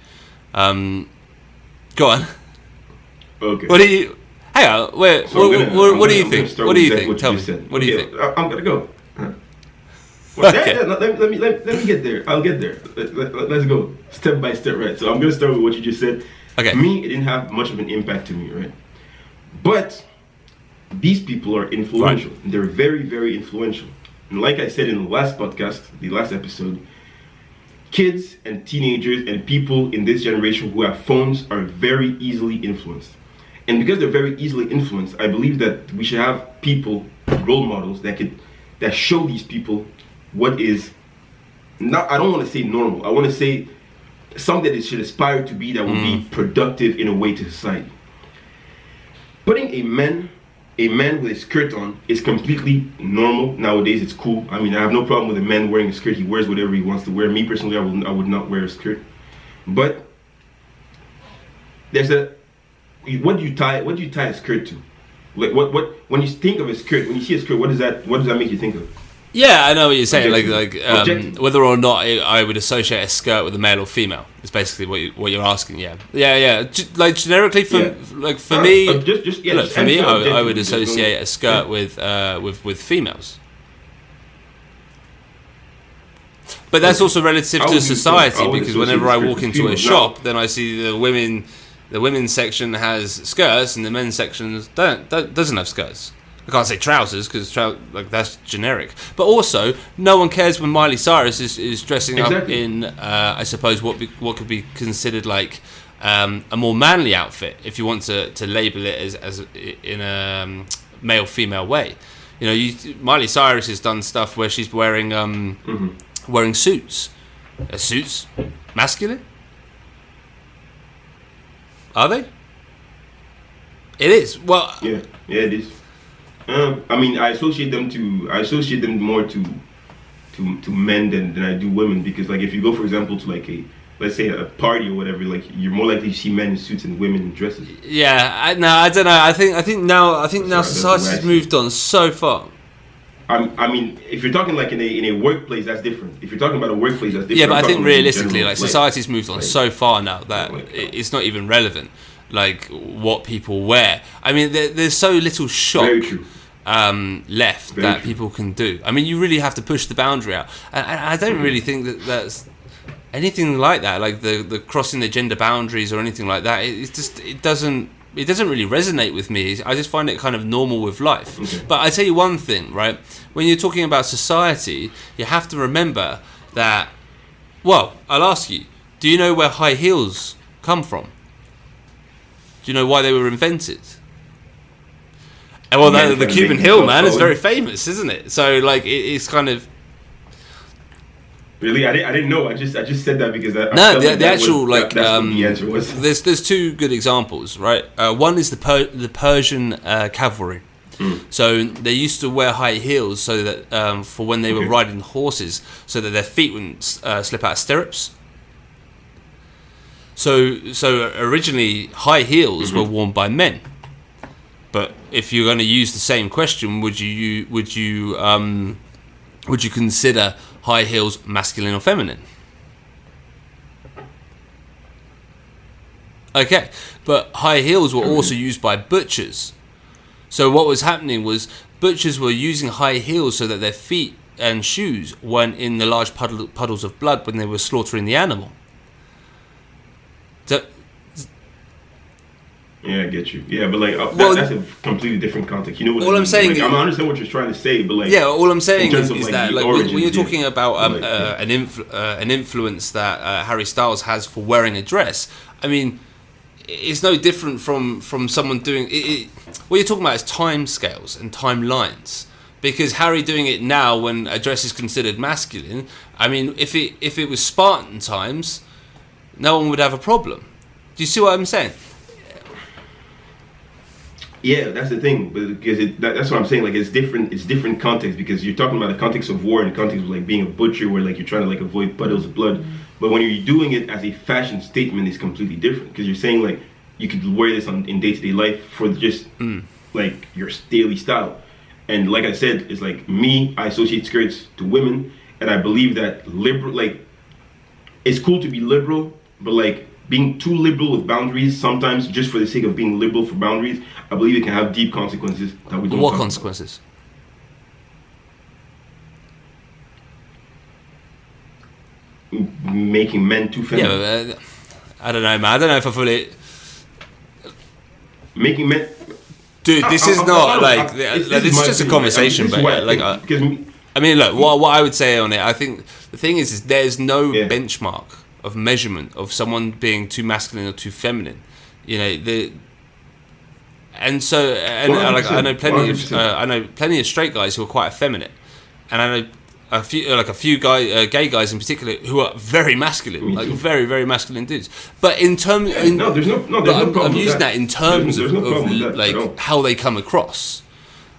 Go on. Okay. What do you? Hang on. Wait. So What do you think? What do you think? Tell me. What do you think? I'm gonna go. Well, Okay. let me get there. I'll get there. Let's go step by step, right? So I'm gonna start with what you just said. Okay. Me, it didn't have much of an impact to me, right? But these people are influential. Right. They're very, very influential. And like I said in the last podcast, the last episode, kids and teenagers and people in this generation who have phones are very easily influenced. And because they're very easily influenced, I believe that we should have people, role models that show these people what is not, I don't want to say normal. I want to say something that they should aspire to be that will be productive in a way to society. Putting a man with a skirt on is completely normal nowadays. It's cool. I mean, I have no problem with a man wearing a skirt. He wears whatever he wants to wear. Me personally, I would not wear a skirt. But what do you tie a skirt to? Like what when you think of a skirt, when you see a skirt, what does that make you think of? Yeah, I know what you're saying. Objective. Whether or not I would associate a skirt with a male or female is basically what you're asking. Yeah. Like generically, for me, I would associate a skirt with females. But that's also relative to society, because whenever I walk into a shop, then I see the women's section has skirts and the men's section doesn't have skirts. I can't say trousers because that's generic. But also, no one cares when Miley Cyrus is dressing up in, I suppose, what could be considered like a more manly outfit, if you want to label it as in a male-female way. You know, Miley Cyrus has done stuff where she's wearing suits. Are suits masculine? Are they? It is. Well, yeah, it is. I mean, I associate them more to men than I do women, because like if you go, for example, to let's say a party or whatever, like you're more likely to see men in suits and women in dresses. Yeah, I don't know. I think now society's moved on so far. I mean, if you're talking like in a workplace, that's different. If you're talking about a workplace, that's different. Yeah, but I think realistically, like society's moved on so far now that it's not even relevant, like what people wear. I mean, there's so little shock left that people can do. I mean, you really have to push the boundary out. And I don't really think that's anything like that, like the crossing the gender boundaries or anything like that. It doesn't really resonate with me. I just find it kind of normal with life. Okay. But I tell you one thing, right? When you're talking about society, you have to remember that, well, I'll ask you, do you know where high heels come from? Do you know why they were invented? And well, the Cuban heel, man, is very famous, isn't it? So, like, it's kind of... Really, I didn't know. I just said that because the actual that's what the answer was. There's two good examples, right? One is the Persian cavalry. So they used to wear high heels so that for when they were riding horses, so that their feet wouldn't slip out of stirrups. So originally high heels were worn by men. But if you're going to use the same question, would you consider high heels masculine or feminine? Okay, but high heels were also used by butchers. So what was happening was butchers were using high heels so that their feet and shoes weren't in the large puddles of blood when they were slaughtering the animal. Yeah, I get you. Yeah, but like that's a completely different context. You know what all I'm saying? Like, I understand what you're trying to say, but like all I'm saying is like that like when you're talking about an influence that Harry Styles has for wearing a dress, I mean, it's no different from someone doing it. What you're talking about is time scales and timelines. Because Harry doing it now when a dress is considered masculine, I mean, if it was Spartan times, no one would have a problem. Do you see what I'm saying? Yeah, that's the thing, because that's what I'm saying. Like, it's different context, because you're talking about the context of war and the context of like being a butcher, where like you're trying to like avoid puddles of blood. But when you're doing it as a fashion statement, it's completely different, because you're saying like you could wear this in day-to-day life for just like your daily style. And like I said, it's like me, I associate skirts to women, and I believe that liberal, like, it's cool to be liberal, but like being too liberal with boundaries sometimes, just for the sake of being liberal for boundaries, I believe it can have deep consequences that we don't. What consequences? Making men too feminine. Yeah, but, I don't know, man. I don't know if I fully. Making men. Dude, this is not like this is just a conversation, but like, I mean, look, what I would say on it, I think the thing is there's no benchmark of measurement of someone being too masculine or too feminine, you know. Like I know plenty of straight guys who are quite effeminate, and I know a few gay guys in particular who are very masculine, like very, very masculine dudes. But in terms, there's no problem. I'm using that in terms of like how they come across,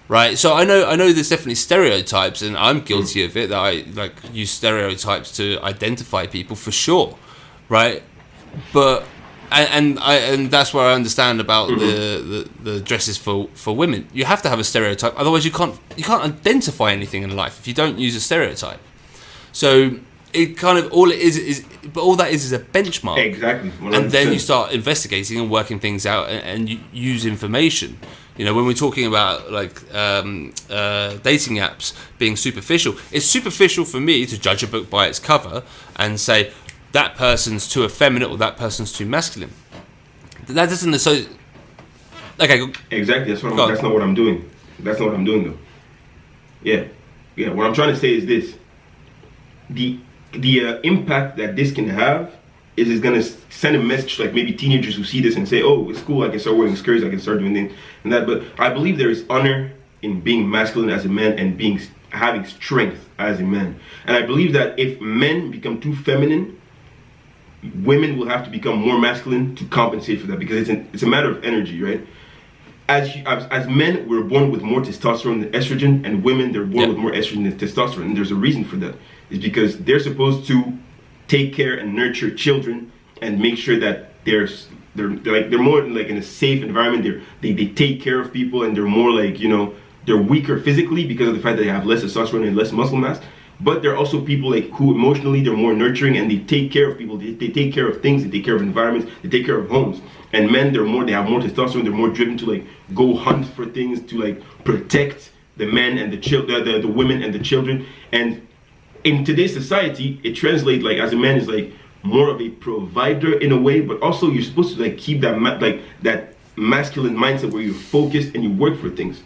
right? So I know there's definitely stereotypes, and I'm guilty of it. That I like use stereotypes to identify people for sure, right? But and that's where I understand about the dresses for women. You have to have a stereotype, otherwise you can't identify anything in life if you don't use a stereotype. So it kind of all that is a benchmark. Exactly. 100%. And then you start investigating and working things out, and you use information. You know, when we're talking about like dating apps being superficial, it's superficial for me to judge a book by its cover and say that person's too effeminate or that person's too masculine. That doesn't okay. Exactly. That's not what I'm doing. That's not what I'm doing though. Yeah. What I'm trying to say is this: the impact that this can have is it's gonna send a message to like maybe teenagers who see this and say, "Oh, it's cool. I can start wearing skirts. I can start doing this and that." But I believe there is honor in being masculine as a man and having strength as a man. And I believe that if men become too feminine, women will have to become more masculine to compensate for that, because it's a matter of energy, right? As men, we're born with more testosterone than estrogen, and women, they're born with more estrogen than testosterone, and there's a reason for that. It's because they're supposed to take care and nurture children and make sure that they're more like in a safe environment. They take care of people, and they're more like, you know, they're weaker physically because of the fact that they have less testosterone and less muscle mass. But there are also people like who emotionally they're more nurturing, and they take care of people. They take care of things. They take care of environments. They take care of homes. And men, they have more testosterone. They're more driven to like go hunt for things, to like protect the men and the women and the children. And in today's society, it translates like as a man is like more of a provider in a way, but also you're supposed to like keep that masculine mindset where you're focused and you work for things.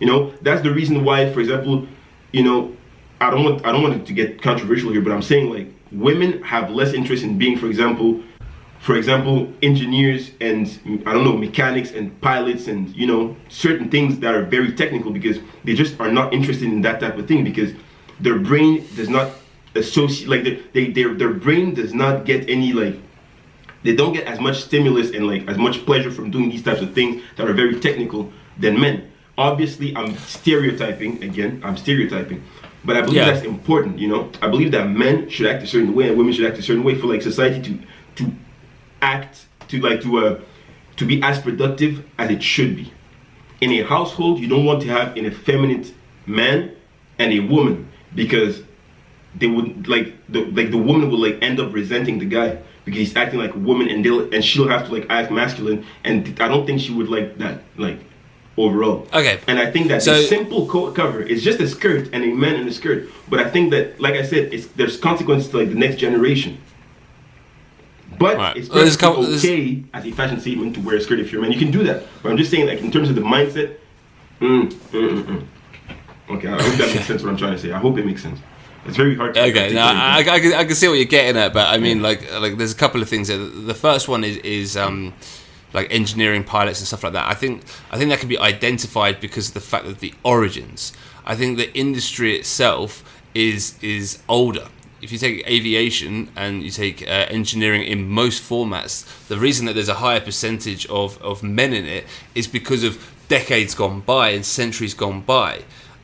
You know, that's the reason why, for example, you know, I don't want it to get controversial here, but I'm saying like women have less interest in being, for example, engineers and I don't know, mechanics and pilots and, you know, certain things that are very technical, because they just are not interested in that type of thing, because their brain does not associate, like their brain does not get any, like, they don't get as much stimulus and like as much pleasure from doing these types of things that are very technical than men. Obviously, I'm stereotyping, but I believe that's important, you know. I believe that men should act a certain way and women should act a certain way for like society to be as productive as it should be. In a household, you don't want to have an effeminate man and a woman, because they would the woman will like end up resenting the guy because he's acting like a woman, and she'll have to like act masculine, and I don't think she would like that, like, overall. Okay. And I think that the simple coat cover is just a skirt and a man in a skirt, but I think that, like I said, there's consequences to like the next generation. But it's okay as a fashion statement to wear a skirt if you're a man. You can do that, but I'm just saying, like, in terms of the mindset. Okay, I hope that makes sense. What I'm trying to say. I hope it makes sense. It's very hard to I can see what you're getting at, but I mean, like there's a couple of things there. The first one is like engineering pilots and stuff like that. I think that can be identified because of the fact that the origins. I think the industry itself is older. If you take aviation and you take engineering in most formats, the reason that there's a higher percentage of men in it is because of decades gone by and centuries gone by.